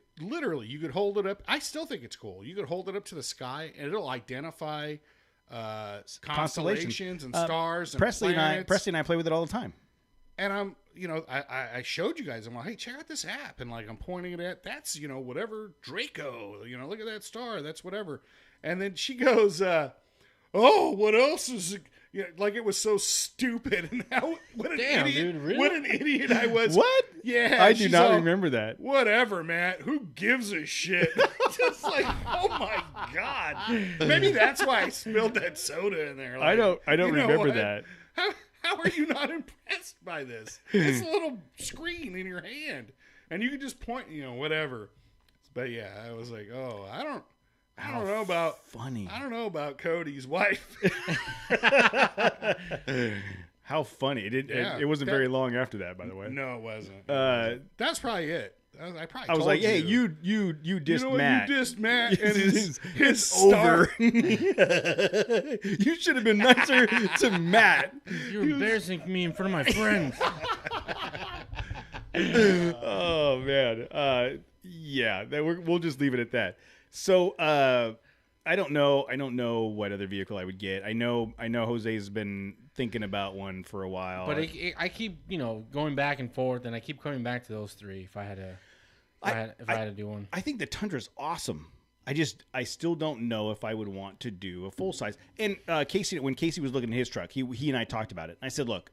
hold it up. I still think it's cool. You could hold it up to the sky and it'll identify constellations and stars and Presley planets. and I play with it all the time. And I showed you guys. I'm like, hey, check out this app, and like I'm pointing it at that's whatever Draco. Look at that star. That's whatever. And then she goes, oh, what else is it? Like it was so stupid. And what an Damn, idiot! dude, really? What an idiot I was. What? Yeah, I do she's not all, remember that. Whatever, Matt. Who gives a shit? Just like, oh my God. Maybe that's why I spilled that soda in there. Like, I don't you know remember what? that. How are you not impressed by this? It's a little screen in your hand, and you can just point, whatever. But yeah, I was like, oh, I don't know about funny. I don't know about Cody's wife. How funny! It wasn't very long after that, by the way. No, it wasn't. That's probably it. I was like, hey, you dissed Matt. You dissed Matt and his It's star. over. You should have been nicer to Matt. You're embarrassing me in front of my friends. Oh man. Yeah. We'll just leave it at that. So I don't know what other vehicle I would get. I know Jose's been thinking about one for a while. But I keep going back and forth, and I keep coming back to those three. If I had to do one, I think the Tundra's awesome. I still don't know if I would want to do a full size. And Casey, when Casey was looking at his truck, he and I talked about it. And I said, look,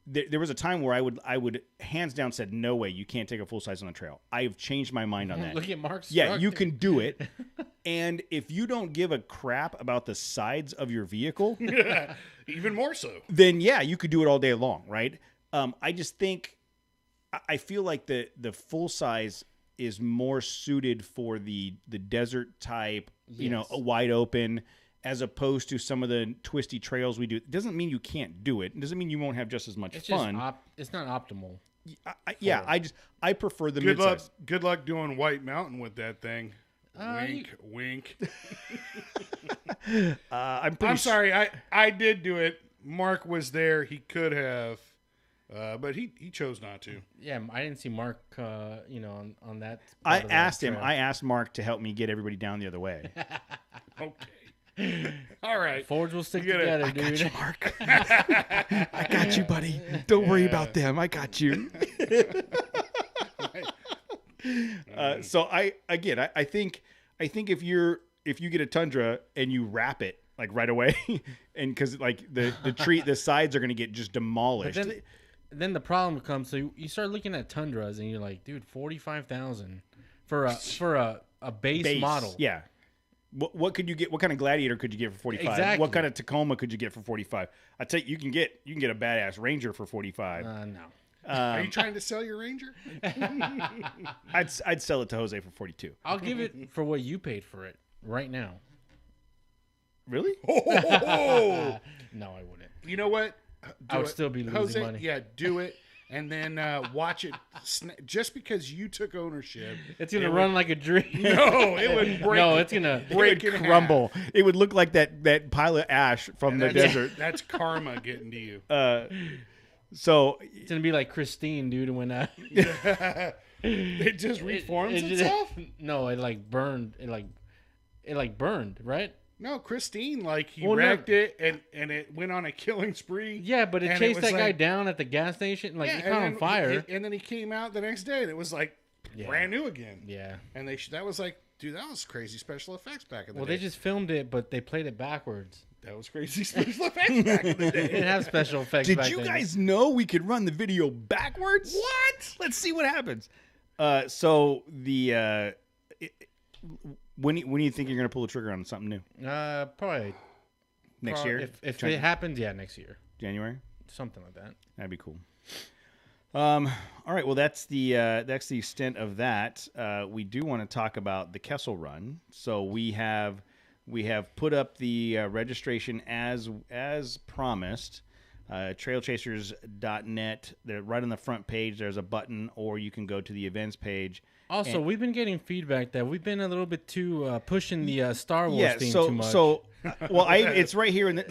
there was a time where I would hands down said, no way, you can't take a full size on the trail. I've changed my mind on that. Look at Mark's Yeah, truck. you can do it. And if you don't give a crap about the sides of your vehicle, Even more so. then yeah, you could do it all day long, right? I just think I feel like the full size is more suited for the desert type, Yes. a wide open, as opposed to some of the twisty trails we do. It doesn't mean you can't do it. It doesn't mean you won't have just as much It's fun. just it's not optimal. I prefer the Good luck. midsize. Good luck doing White Mountain with that thing. Wink, wink. I'm sorry. I did do it. Mark was there. He could have, but he chose not to. Yeah, I didn't see Mark. On that. I part of the asked him. trail. I asked Mark to help me get everybody down the other way. Okay. All right. Fords will stick You gotta- together, dude. Mark. I got you, buddy. Don't worry about them. I got you. So I think if you get a Tundra and you wrap it like right away, and because like the sides are gonna get just demolished. Then the problem comes. So you start looking at Tundras and you're like, dude, 45,000 for a base model. Yeah. What could you get? What kind of Gladiator could you get for 45? Exactly. What kind of Tacoma could you get for 45? I tell you can get a badass Ranger for 45. No. Are you trying to sell your Ranger? I'd sell it to Jose for 42. I'll give it for what you paid for it right now. Really? Oh, No, I wouldn't. you know what? I would still be losing Jose, money. Yeah, do it, and then watch it. Just because you took ownership, It's gonna run like a dream. no, it would break. No, it's gonna. break It would in crumble. It would look like that pile of ash from the That's- desert. That's karma getting to you. So It's gonna be like Christine, dude. When It just reforms itself. No, it like burned. It like burned, right? No, Christine, like he Well, no. wrecked it, and it went on a killing spree. Yeah, but it And chased was that guy like- down at the gas station. Like Yeah, it and caught then on fire. and then he came out the next day, and it was like brand new again. Yeah. And that was like, dude, that was crazy special effects back in the Well, day. they just filmed it, but they played it backwards. That was crazy special effects back in the They day. didn't have special effects. did back you then. guys know we could run the video backwards? What? Let's see what happens. So the when do you think you're gonna pull the trigger on something new? Probably Next year? If it happens, yeah, next year, January? something like that. That'd be cool. All right. Well, that's the extent of that. We do want to talk about the Kessel Run. So we have put up the registration as promised. Trailchasers.net. They're right on the front page. There's a button, or you can go to the events page. Also, we've been getting feedback that we've been a little bit too pushing the Star Wars Yeah. theme So too much. well, it's right here, and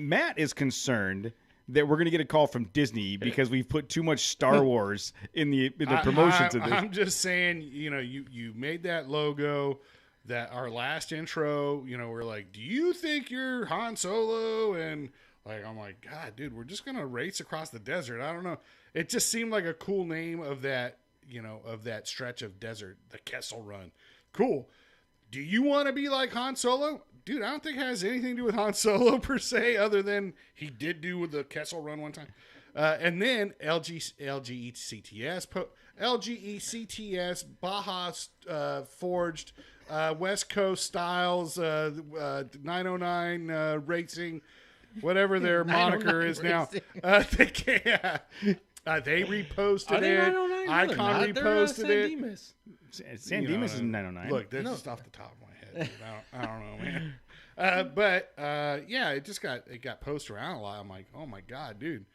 Matt is concerned that we're going to get a call from Disney because we've put too much Star Wars in the promotions of this. I'm just saying, you made that logo, that our last intro, we're like, do you think you're Han Solo? And like, I'm like, God, dude, we're just going to race across the desert. I don't know. It just seemed like a cool name of that, of that stretch of desert, the Kessel Run. Cool. Do you want to be like Han Solo? Dude, I don't think it has anything to do with Han Solo per se, other than he did do with the Kessel Run one time. And then LGECTS, Baja Forged, West Coast Styles, 909 Racing, whatever their moniker is now. They reposted Are they it. 909? No, they're Icon not. They're, reposted San it. Dimas. San Dimas is 909. Look, that's just off the top of my head. Dude. I don't know, man. Yeah, it got posted around a lot. I'm like, oh my God, dude.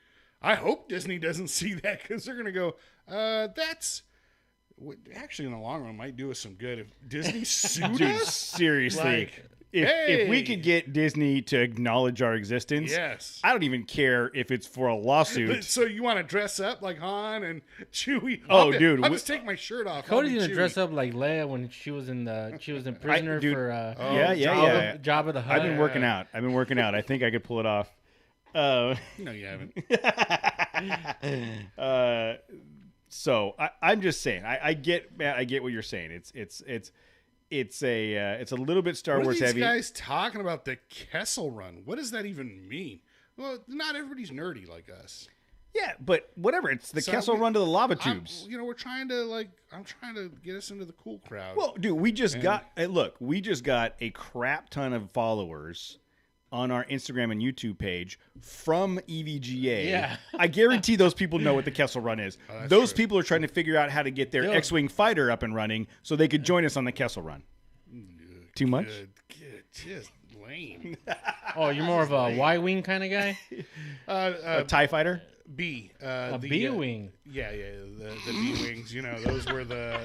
I hope Disney doesn't see that, because they're gonna go, that's actually in the long run might do us some good if Disney sued Dude, us. seriously. Like, if we hey. could get Disney to acknowledge our existence, Yes. I don't even care if it's for a lawsuit. So you want to dress up like Han and Chewie? Oh, dude, I'll just take my shirt off. Cody's I'll gonna be dress Chewie. up like Leia when she was in prisoner dude, for yeah. Jabba the Hutt. I've been working out. I think I could pull it off. No, you haven't. So I'm just saying, I get, Matt, I get what you're saying. It's a little bit Star What are Wars these heavy. guys talking about the Kessel Run? What does that even mean? Well, not everybody's nerdy like us. Yeah, but whatever. It's the So Kessel Run to the lava I'm tubes. trying to I'm trying to get us into the cool crowd. Well, dude, we just got a crap ton of followers on our Instagram and YouTube page from EVGA. Yeah. I guarantee those people know what the Kessel Run is. that's Those true. people are trying to figure out how to get their Yeah. X-Wing fighter up and running so they could join us on the Kessel Run. Too much? Good, just lame. Oh, you're more of a Y-wing kind of guy? A TIE fighter? B. A B-wing. Yeah, the B wings. Those were the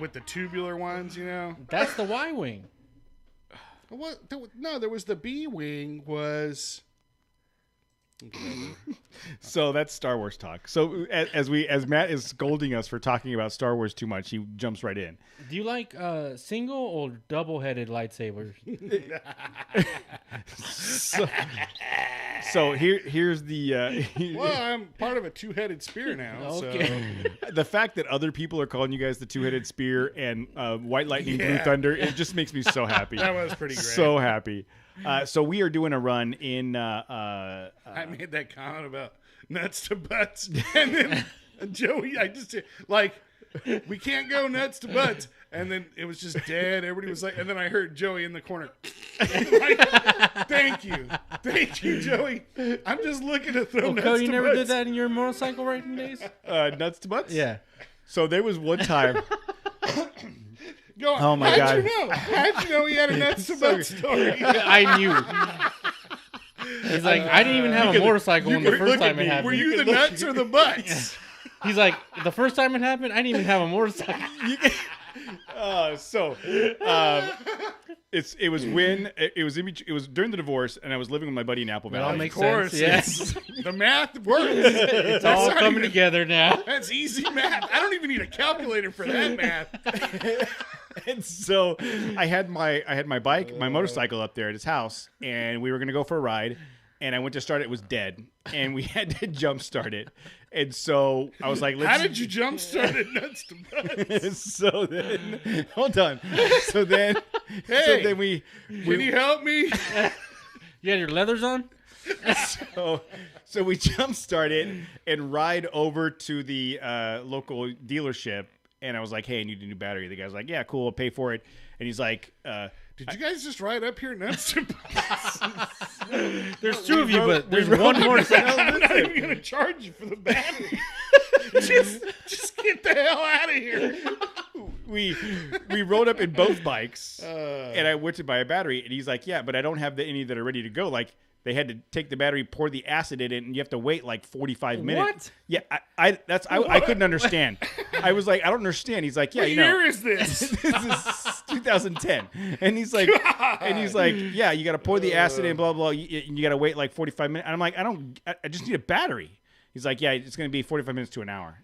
with the tubular ones. That's the Y-wing. What? No, there was the B wing. Was So that's Star Wars talk. So as Matt is scolding us for talking about Star Wars too much, he jumps right in. Do you like single or double-headed lightsabers? So here's the Well, I'm part of a two-headed spear now. Okay. the fact that other people are calling you guys the two-headed spear and White Lightning, Blue Thunder, it just makes me so happy. That was pretty great. So happy. So we are doing a run in. I made that comment about nuts to butts, and then Joey, I just like, we can't go nuts to butts, and then it was just dead. Everybody was like, and then I heard Joey in the corner. Like, thank you, Joey. I'm just looking to throw nuts Cody, to you never butts. did that in your motorcycle riding days? Nuts to butts. Yeah. So there was one time. Go on. Oh my God. How'd you know he had a nuts to butts story? I knew. He's like, I didn't even have a motorcycle when the first time it happened. Were you the nuts or the butts? He's like, the first time it happened, I didn't even have a motorcycle. It was during the divorce, and I was living with my buddy in Apple That all Valley. makes Of course. sense. Yes. The math works. It's all not coming even- together now. That's easy math. I don't even need a calculator for that math. And so I had my bike, my motorcycle up there at his house, and we were gonna go for a ride. And I went to start it, was dead, and we had to jump start it. And so I was like, How did you jump start it nuts to butts? So then, hold on. So then we Can you help me? You had your leathers on? so we jump start it and ride over to the local dealership. And I was like, hey, I need a new battery. The guy's like, yeah, cool, I'll pay for it. And he's like, Did you guys just ride up here nuts to butts? There's two of you, but there's one motorcycle. I'm not even going to charge you for the battery. just get the hell out of here. we rode up in both bikes, and I went to buy a battery. And he's like, yeah, but I don't have any that are ready to go. Like, they had to take the battery, pour the acid in it, and you have to wait like 45 minutes. What? Yeah, I couldn't understand. I was like, I don't understand. He's like, yeah, What year is this? This is 2010, and he's like, yeah, you got to pour the acid in, blah blah. You got to wait like 45 minutes. And I'm like, I just need a battery. He's like, yeah, it's going to be 45 minutes to an hour.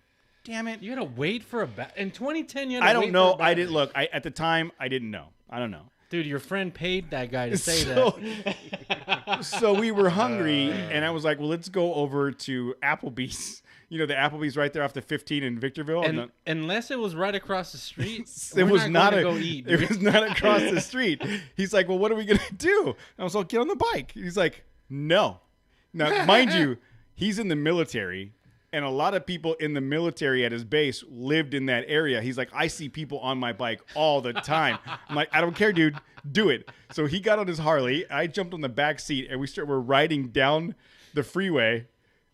Damn it! You gotta wait for a in 2010. You had to I don't wait know. For a I didn't look. At the time, I didn't know. I don't know. Dude, your friend paid that guy to say that. So we were hungry, and I was like, well, let's go over to Applebee's. You know, the Applebee's right there off the 15 in Victorville. And unless it was right across the street, it was not going to go eat. It was not across the street. He's like, well, what are we going to do? I was like, get on the bike. He's like, no. Now, mind you, he's in the military. And a lot of people in the military at his base lived in that area. He's like, I see people on my bike all the time. I'm like, I don't care, dude. Do it. So he got on his Harley. I jumped on the back seat, and we're riding down the freeway.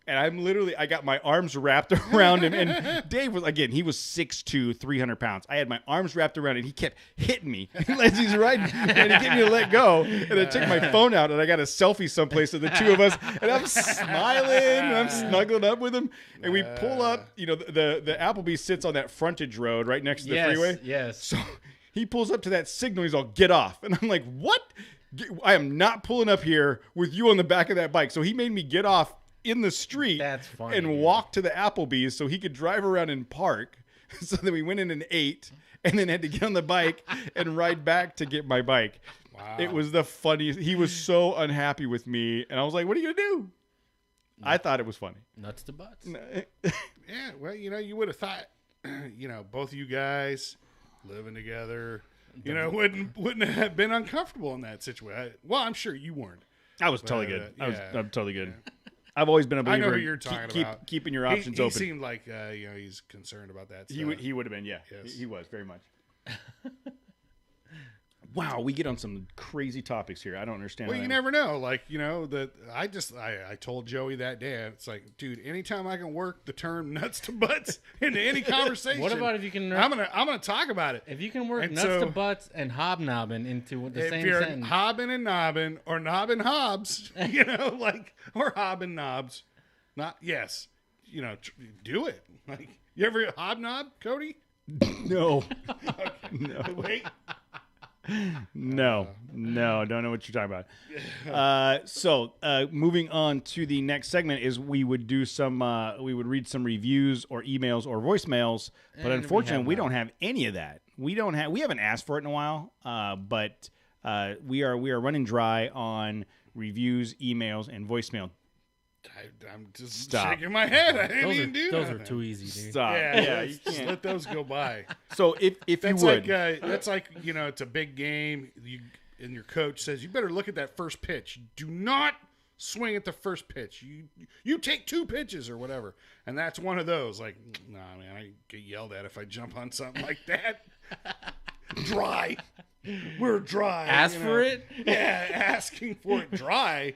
And I got my arms wrapped around him. And Dave was, again, he was 6'2", 300 pounds. I had my arms wrapped around him, and he kept hitting me as he's riding, and he get me to let go. And I took my phone out, and I got a selfie someplace of the two of us. And I'm smiling, and I'm snuggling up with him. And we pull up, you know, the Applebee's sits on that frontage road right next to the freeway. Yes. So he pulls up to that signal. He's all, get off. And I'm like, what? I am not pulling up here with you on the back of that bike. So he made me get off in the street. That's funny, and dude. walk to the Applebee's so he could drive around and park. So then we went in and ate, and then had to get on the bike and ride back to get my bike. Wow. It was the funniest. He was so unhappy with me, and I was like, what are you going to do? I thought it was funny. Nuts to butts. Yeah, well, you know, you would have thought, you know, both of you guys living together, you know, wouldn't have been uncomfortable in that situation. Well, I'm sure you weren't. I was totally good. yeah. I'm totally good. I've always been a believer. I know who in you're talking about. Keeping your options he open. seemed like, you know, he's concerned about that He stuff. would have been, yeah. Yes. He was very much. Wow, we get on some crazy topics here. I don't understand. Well, how you that- never know. Like, you know, I told Joey that day, it's like, dude, anytime I can work the term nuts to butts into any conversation. What about if you can? I'm gonna talk about it. If you can work And nuts so- to butts and hobnobbing into the If same you're sentence. hobbing and knobbing or knobbing hobs, you know, like, or hobbing knobs, not, yes, you know, do it. Like, you ever hobnob, Cody? No. No. Wait. No, don't know what you're talking about. So moving on to the next segment is we would do some, we would read some reviews or emails or voicemails, but And unfortunately we none. don't have any of that. We haven't asked for it in a while, but we are running dry on reviews, emails, and voicemail. I'm just Stop. shaking my head. I didn't Those even do are nothing. too easy, dude. Stop. Yeah, you just can't. let those go by. So if you That's would, that's like it's a big game. And your coach says you better look at that first pitch. Do not swing at the first pitch. You take 2 pitches or whatever. And that's one of those. Like, nah, man, I get yelled at if I jump on something like that. Dry. We're dry. Ask for it? Yeah, asking for it dry.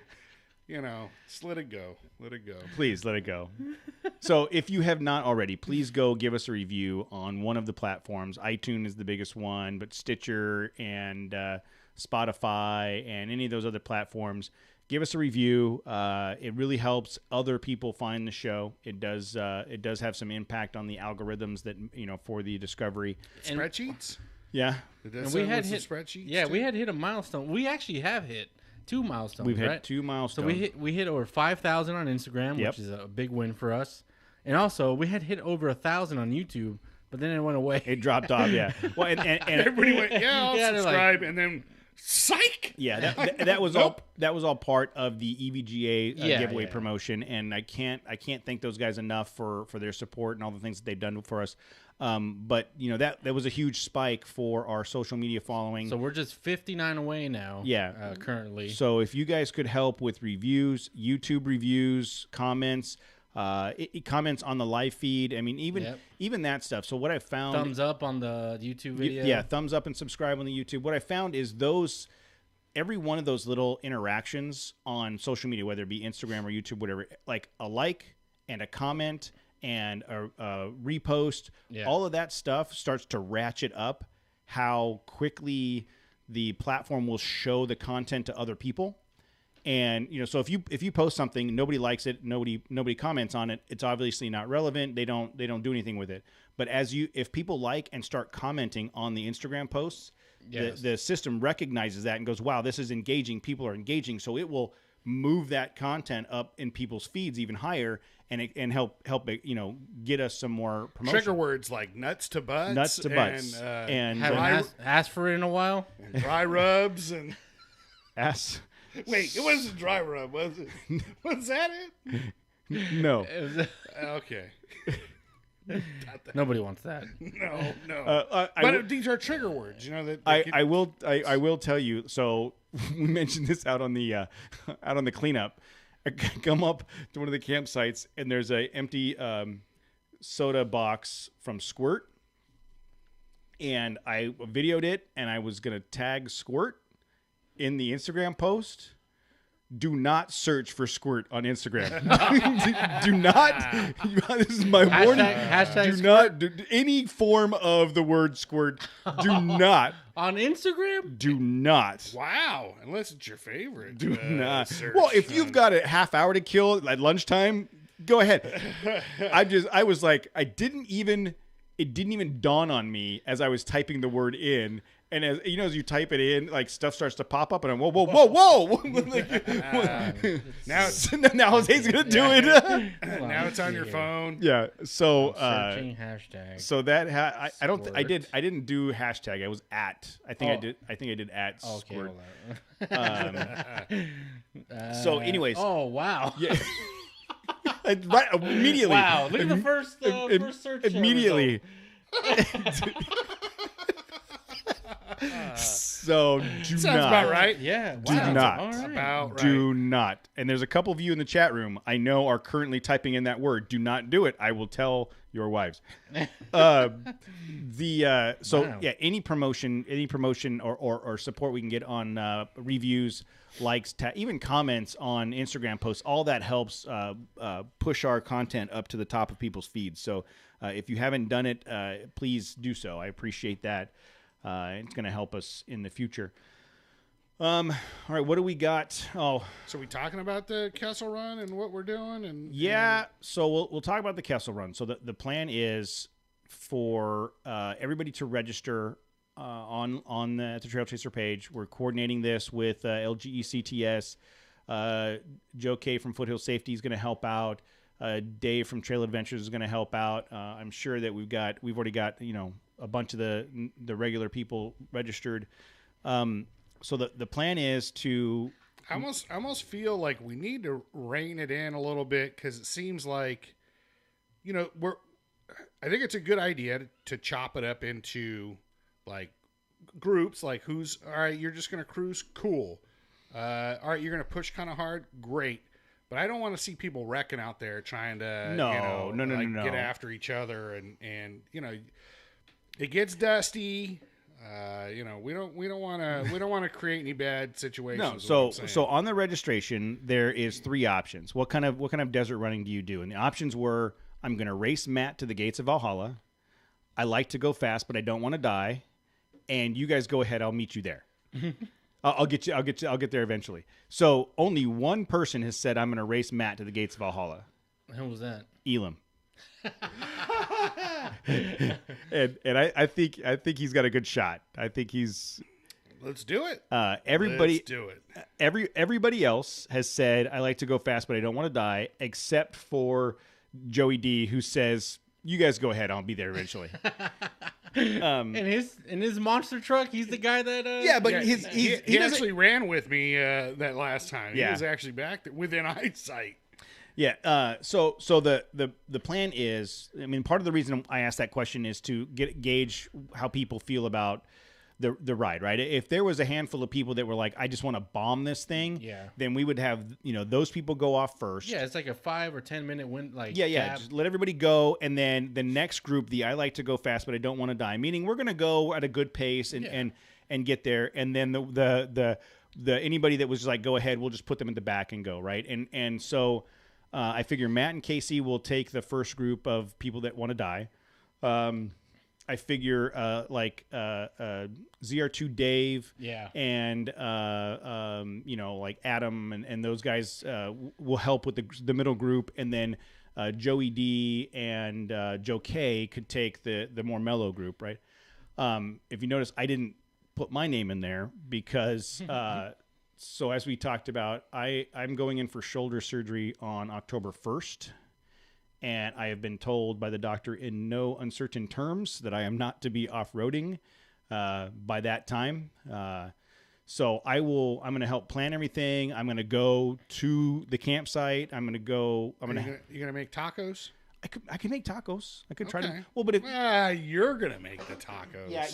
Just let it go. Let it go. please let it go. So if you have not already, please go give us a review on one of the platforms. iTunes is the biggest one, but Stitcher and Spotify and any of those other platforms, give us a review. It really helps other people find the show. It does have some impact on the algorithms that for the discovery. And- Spreadsheets? Yeah, Did that we sound had with some hit spreadsheets? Yeah, too? we had hit a milestone. We actually have hit 2 milestones. we've had right? 2 So milestones. we hit over 5,000 on Instagram, Yep. which is a big win for us. And also, we had hit over 1,000 on YouTube, but then it went away. It dropped off. Yeah. Well, and Everybody went, yeah, I'll Yeah, they're like- subscribe, and then psych. yeah, that was Nope. all part of the EVGA Yeah, giveaway yeah. promotion, and I can't thank those guys enough for their support and all the things that they've done for us. But that was a huge spike for our social media following. So we're just 59 away now. Yeah. Currently. So if you guys could help with reviews, YouTube reviews, comments, comments on the live feed. I mean, even that stuff. So what I found, Thumbs up on the YouTube video. yeah, thumbs up and subscribe on the YouTube. What I found is every one of those little interactions on social media, whether it be Instagram or YouTube, whatever, like a like and a comment and a repost, Yeah. all of that stuff starts to ratchet up how quickly the platform will show the content to other people. And so if you post something, nobody likes it, nobody comments on it, it's obviously not relevant. They don't do anything with it. But if people like and start commenting on the Instagram posts, Yes. the system recognizes that and goes, wow, this is engaging. People are engaging, so it will move that content up in people's feeds even higher, and help get us some more promotion. Trigger words like nuts to butts. Nuts to butts. And, And Haven't asked for it in a while. and dry rubs. And ass. wait, it wasn't dry rub, was it? Was that it? No. It was- Okay. Nobody wants that. No. I But will- these are trigger words, that I will tell you. So we mentioned this out on the cleanup. I come up to one of the campsites and there's a empty soda box from Squirt, and I videoed it and I was gonna tag Squirt in the Instagram post. Do not search for Squirt on Instagram. do not. This is my warning. Hashtag Do not do any form of the word Squirt. Do not. on Instagram. Do not. Wow. Unless it's your favorite. Do not. search Well, if on- you've got a half hour to kill at lunchtime, go ahead. I was like, it didn't even dawn on me as I was typing the word in. And as you type it in, like stuff starts to pop up, and I'm whoa. Like, Now now Jose's gonna do it. now it's on your phone. Yeah. So Searching hashtag. so that I don't I Squirt. didn't do hashtag. I was at. I think I Oh. did. I think I did at Okay. Squirt. Hold on. So anyways. Oh wow. Yeah. Right immediately. Wow. Look at the first search. Immediately. So do Sounds not. about right. Yeah. Do wow. not. All right. About right. Do not. And there's a couple of you in the chat room I know are currently typing in that word. Do not do it. I will tell your wives. So Wow. yeah, any promotion or support we can get on reviews, likes, even comments on Instagram posts, all that helps push our content up to the top of people's feeds. So if you haven't done it, please do so. I appreciate that. It's going to help us in the future. All right, what do we got? Oh, So we talking about the Kessel Run and what we're doing, and yeah. So we'll talk about the Kessel Run. So the plan is for everybody to register on the Trail Chaser page. We're coordinating this with LGECTS. Joe K from Foothill Safety is going to help out. Dave from Trail Adventures is going to help out. I'm sure that we've already got a bunch of the regular people registered. So the plan is to. I almost feel like we need to rein it in a little bit, because it seems like, I think it's a good idea to chop it up into like groups. Like, who's all right? You're just going to cruise, cool. All right, you're going to push kind of hard, great. But I don't want to see people wrecking out there trying to no. get after each other, and it gets dusty. We don't want to create any bad situations. No, so on the registration there is 3 options. What kind of desert running do you do? And the options were: I'm going to race Matt to the gates of Valhalla. I like to go fast, but I don't want to die. And you guys go ahead. I'll meet you there. I'll get there eventually. So only one person has said, I'm going to race Matt to the gates of Valhalla. Who was that? Elam. and I think he's got a good shot. I think he's. Let's do it. Everybody, Let's do it. Everybody else has said, I like to go fast, but I don't want to die, except for Joey D, who says, you guys go ahead. I'll be there eventually. In his monster truck, he's the guy that. But he actually ran with me that last time. Yeah. He was actually back there within eyesight. Yeah. So the plan is, part of the reason I asked that question is to gauge how people feel about the ride, right? If there was a handful of people that were like, I just want to bomb this thing, then we would have those people go off first. Yeah, it's like a 5 or 10 minute win. Like just let everybody go, and then the next group, I like to go fast, but I don't want to die. Meaning we're going to go at a good pace and get there, and then the anybody that was just like, go ahead, we'll just put them in the back and go, right? And so. I figure Matt and Casey will take the first group of people that want to die. I figure ZR2 Dave, and like Adam and those guys will help with the middle group, and then Joey D and Joe K could take the more mellow group, right? If you notice, I didn't put my name in there because. So as we talked about, I'm going in for shoulder surgery on October 1st, and I have been told by the doctor in no uncertain terms that I am not to be off-roading by that time. So I'm going to help plan everything. I'm going to go to the campsite. You're going to make tacos? I can make tacos. I could try to. Well, but you're going to make the tacos. Yeah,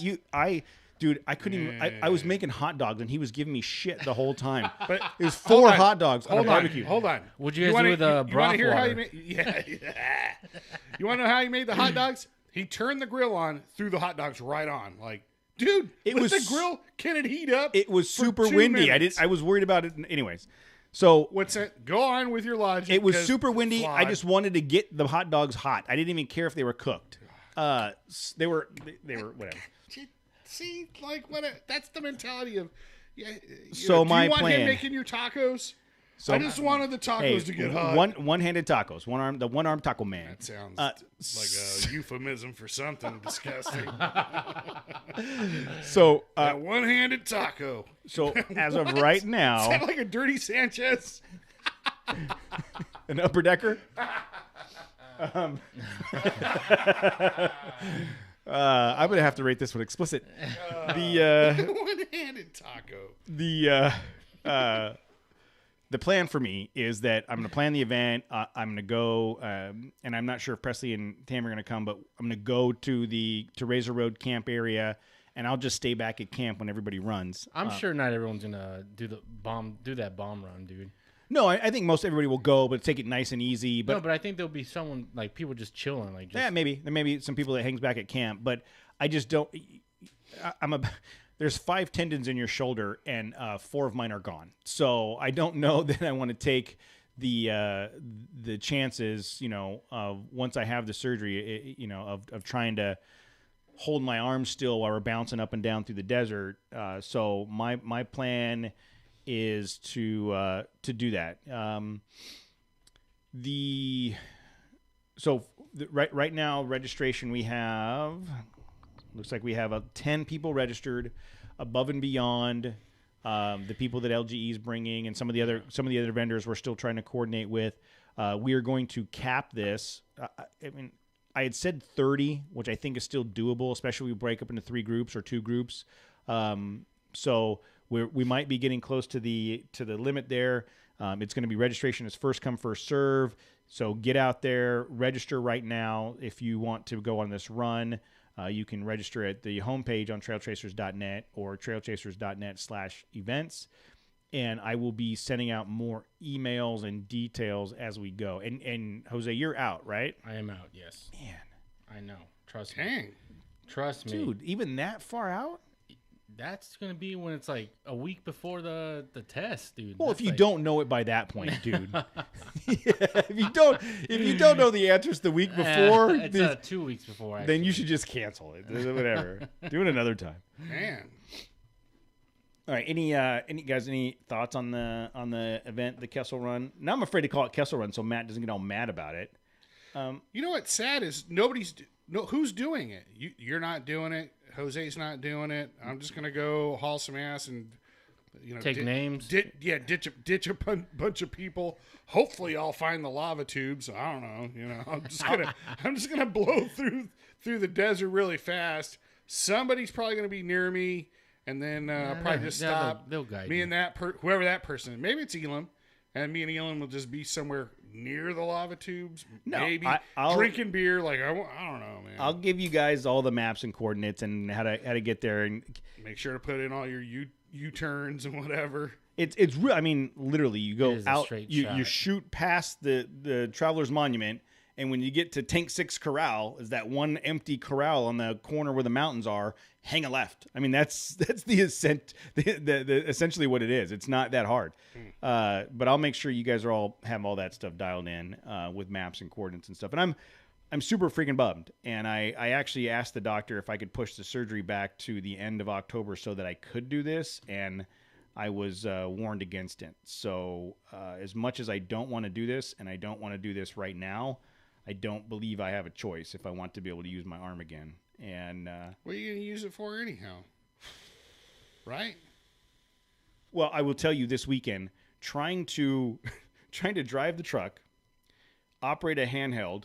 Dude, I couldn't even. I was making hot dogs, and he was giving me shit the whole time. But it was 4 hot dogs on a barbecue. Hold on. What'd you guys do with the broth hear water? How you made, You want to know how he made the hot dogs? He turned the grill on, threw the hot dogs right on. Like, dude, the grill, can it heat up? It was super windy. Minutes? I was worried about it. Anyways, so what's it? Go on with your logic. It was super windy. I just wanted to get the hot dogs hot. I didn't even care if they were cooked. They were whatever. See, like that's the mentality of. So do my you want plan him making your tacos? So I just wanted the tacos to get hot. One-handed tacos. The one-armed taco man. That sounds like a euphemism for something disgusting. So that one-handed taco. So as of right now, is that like a Dirty Sanchez? An upper decker. I'm gonna have to rate this one explicit. The one-handed taco. The plan for me is that I'm gonna plan the event. I'm gonna go, and I'm not sure if Presley and Tam are gonna come, but I'm gonna go to Razor Road camp area, and I'll just stay back at camp when everybody runs. I'm sure not everyone's gonna do that bomb run, dude. No, I think most everybody will go, but take it nice and easy. But I think there'll be someone, like, people just chilling. Like, maybe. There may be some people that hangs back at camp, but I just don't. There's 5 tendons in your shoulder, and 4 of mine are gone. So I don't know that I want to take the chances, once I have the surgery, of trying to hold my arms still while we're bouncing up and down through the desert. So my plan is to do that. Right now registration we have Looks like we have 10 people registered, above and beyond the people that LGE is bringing, and some of the other vendors we're still trying to coordinate with. We are going to cap this. I had said 30, which I think is still doable, especially if we break up into 3 groups or 2 groups. So we might be getting close to the limit there. It's going to be registration is first come, first serve. So get out there, register right now if you want to go on this run. You can register at the homepage on trailchasers.net or trailchasers.net/events. And I will be sending out more emails and details as we go. And Jose, you're out, right? I am out, yes. Man. I know. Trust Dang. me. Trust me. Dude, even that far out? That's going to be when it's like a week before the test, dude. Well, That's if you like... don't know it by that point, dude. If you don't know the answers the week before, it's 2 weeks before. Actually. Then you should just cancel it. Whatever. Do it another time. Man. All right. Any thoughts on the event, the Kessel Run? Now I'm afraid to call it Kessel Run so Matt doesn't get all mad about it. You know what's sad is who's doing it. You're not doing it. Jose's not doing it. I'm just gonna go haul some ass and take names. Ditch a bunch of people. Hopefully, I'll find the lava tubes. I don't know. I'm just gonna blow through the desert really fast. Somebody's probably gonna be near me, and then probably just stop. They'll guide me you. and whoever that person is. Maybe it's Elam, and me and Elam will just be somewhere near the lava tubes. No, maybe I'll drinking beer. Like I don't know, man. I'll give you guys all the maps and coordinates and how to get there, and make sure to put in all your U-turns and whatever. It's real. I mean, literally, you go out, you shot. shoot past the Travelers Monument, and when you get to Tank 6 Corral, is that one empty corral on the corner where the mountains are. Hang a left. I mean, that's the ascent. The essentially what it is. It's not that hard. But I'll make sure you guys have all that stuff dialed in with maps and coordinates and stuff. And I'm super freaking bummed. And I actually asked the doctor if I could push the surgery back to the end of October so that I could do this, and I was warned against it. So as much as I don't want to do this, and I don't want to do this right now, I don't believe I have a choice if I want to be able to use my arm again. And what are you going to use it for anyhow? Right? Well, I will tell you this weekend, trying to drive the truck, operate a handheld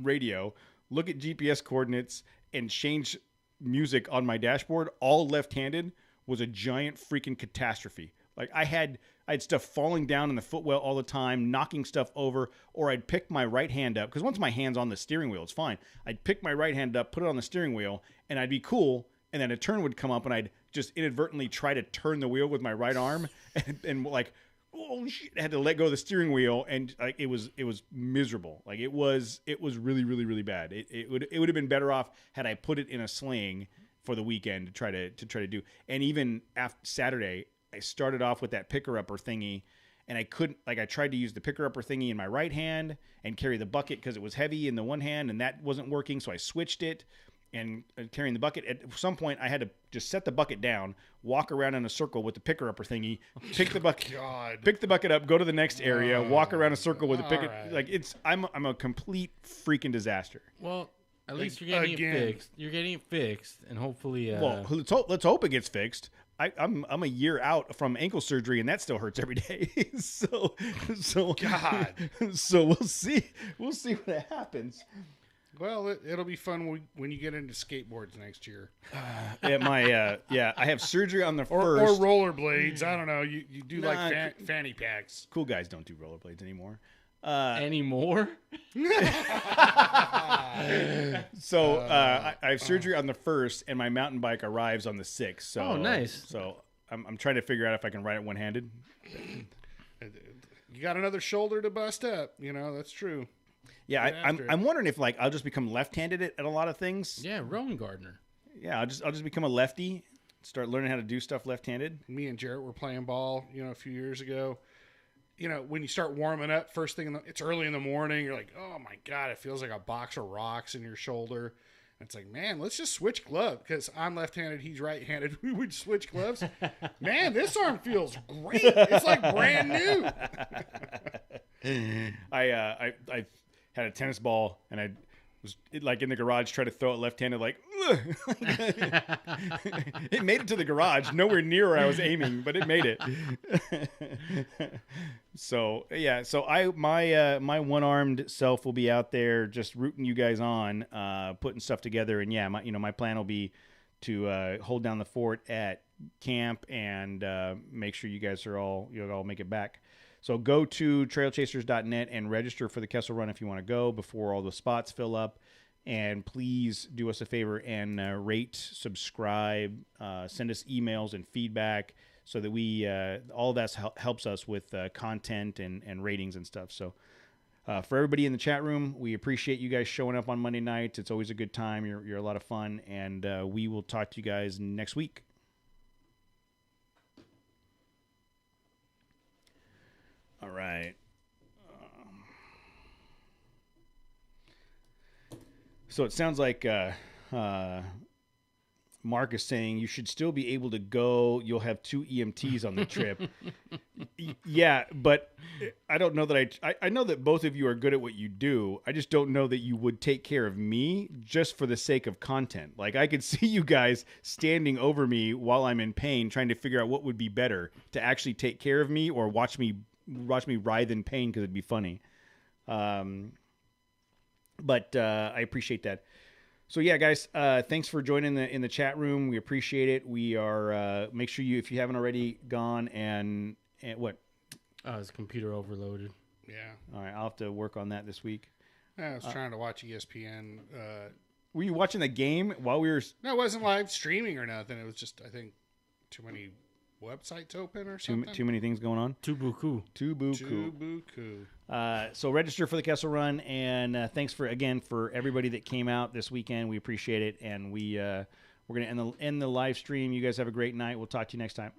radio, look at GPS coordinates, and change music on my dashboard, all left-handed, was a giant freaking catastrophe. Like I had stuff falling down in the footwell all the time, knocking stuff over, or I'd pick my right hand up, because once my hand's on the steering wheel, it's fine. I'd pick my right hand up, put it on the steering wheel, and I'd be cool, and then a turn would come up, and I'd just inadvertently try to turn the wheel with my right arm, and like, oh shit, I had to let go of the steering wheel, and like it was miserable. Like it was really, really, really bad. It would have been better off had I put it in a sling for the weekend to try to do. And even after Saturday, I started off with that picker-upper thingy, and I couldn't, like I tried to use the picker-upper thingy in my right hand and carry the bucket because it was heavy in the one hand, and that wasn't working, so I switched it and carrying the bucket. At some point, I had to just set the bucket down, walk around in a circle with the picker-upper thingy, pick the bucket up, go to the next area, walk around a circle with the picker. Right. Like I'm a complete freaking disaster. Well, at least you're getting it fixed. You're getting it fixed, and hopefully. Well, let's hope it gets fixed. I'm a year out from ankle surgery, and that still hurts every day. so God. So we'll see what happens. Well, it'll be fun when you get into skateboards next year. I have surgery on the or first. Or rollerblades. I don't know. You do like fanny packs. Cool guys don't do rollerblades anymore. Anymore? So I have surgery on the 1st, and my mountain bike arrives on the 6th. So nice. So I'm trying to figure out if I can ride it one-handed. You got another shoulder to bust up. That's true. Yeah, I'm wondering if like I'll just become left-handed at a lot of things. Yeah, Rowan Gardner. Yeah, I'll just become a lefty, start learning how to do stuff left-handed. Me and Jarrett were playing ball, a few years ago. When you start warming up first thing, it's early in the morning. You're like, oh my God, it feels like a box of rocks in your shoulder. And it's like, man, let's just switch gloves because I'm left-handed, he's right-handed. We would switch gloves. Man, this arm feels great. It's like brand new. I had a tennis ball and I was like in the garage trying to throw it left-handed, like it made it to the garage, nowhere near where I was aiming, but it made it. So yeah, so my one-armed self will be out there just rooting you guys on, putting stuff together, and yeah, my plan will be to hold down the fort at camp and make sure you guys you'll all make it back. So go to trailchasers.net and register for the Kessel Run if you want to go before all the spots fill up. And please do us a favor and rate, subscribe, send us emails and feedback so that we all of that helps us with content and ratings and stuff. So for everybody in the chat room, we appreciate you guys showing up on Monday nights. It's always a good time. You're a lot of fun, and we will talk to you guys next week. All right. So it sounds like Mark is saying you should still be able to go. You'll have 2 EMTs on the trip. Yeah, but I don't know that I know that both of you are good at what you do. I just don't know that you would take care of me just for the sake of content. Like, I could see you guys standing over me while I'm in pain, trying to figure out what would be better, to actually take care of me or watch me writhe in pain because it'd be funny. But I appreciate that. So yeah, guys, thanks for joining in the chat room. We appreciate it. We are make sure if you haven't already gone and what? His computer overloaded. Yeah. All right, I'll have to work on that this week. I was trying to watch ESPN. Were you watching the game while we were? No, it wasn't live streaming or nothing. It was just, I think, too many websites open or something. Too many things going on. Tubuku. So register for the Kessel Run, and thanks for everybody that came out this weekend. We appreciate it, and we're gonna end the live stream. You guys have a great night. We'll talk to you next time.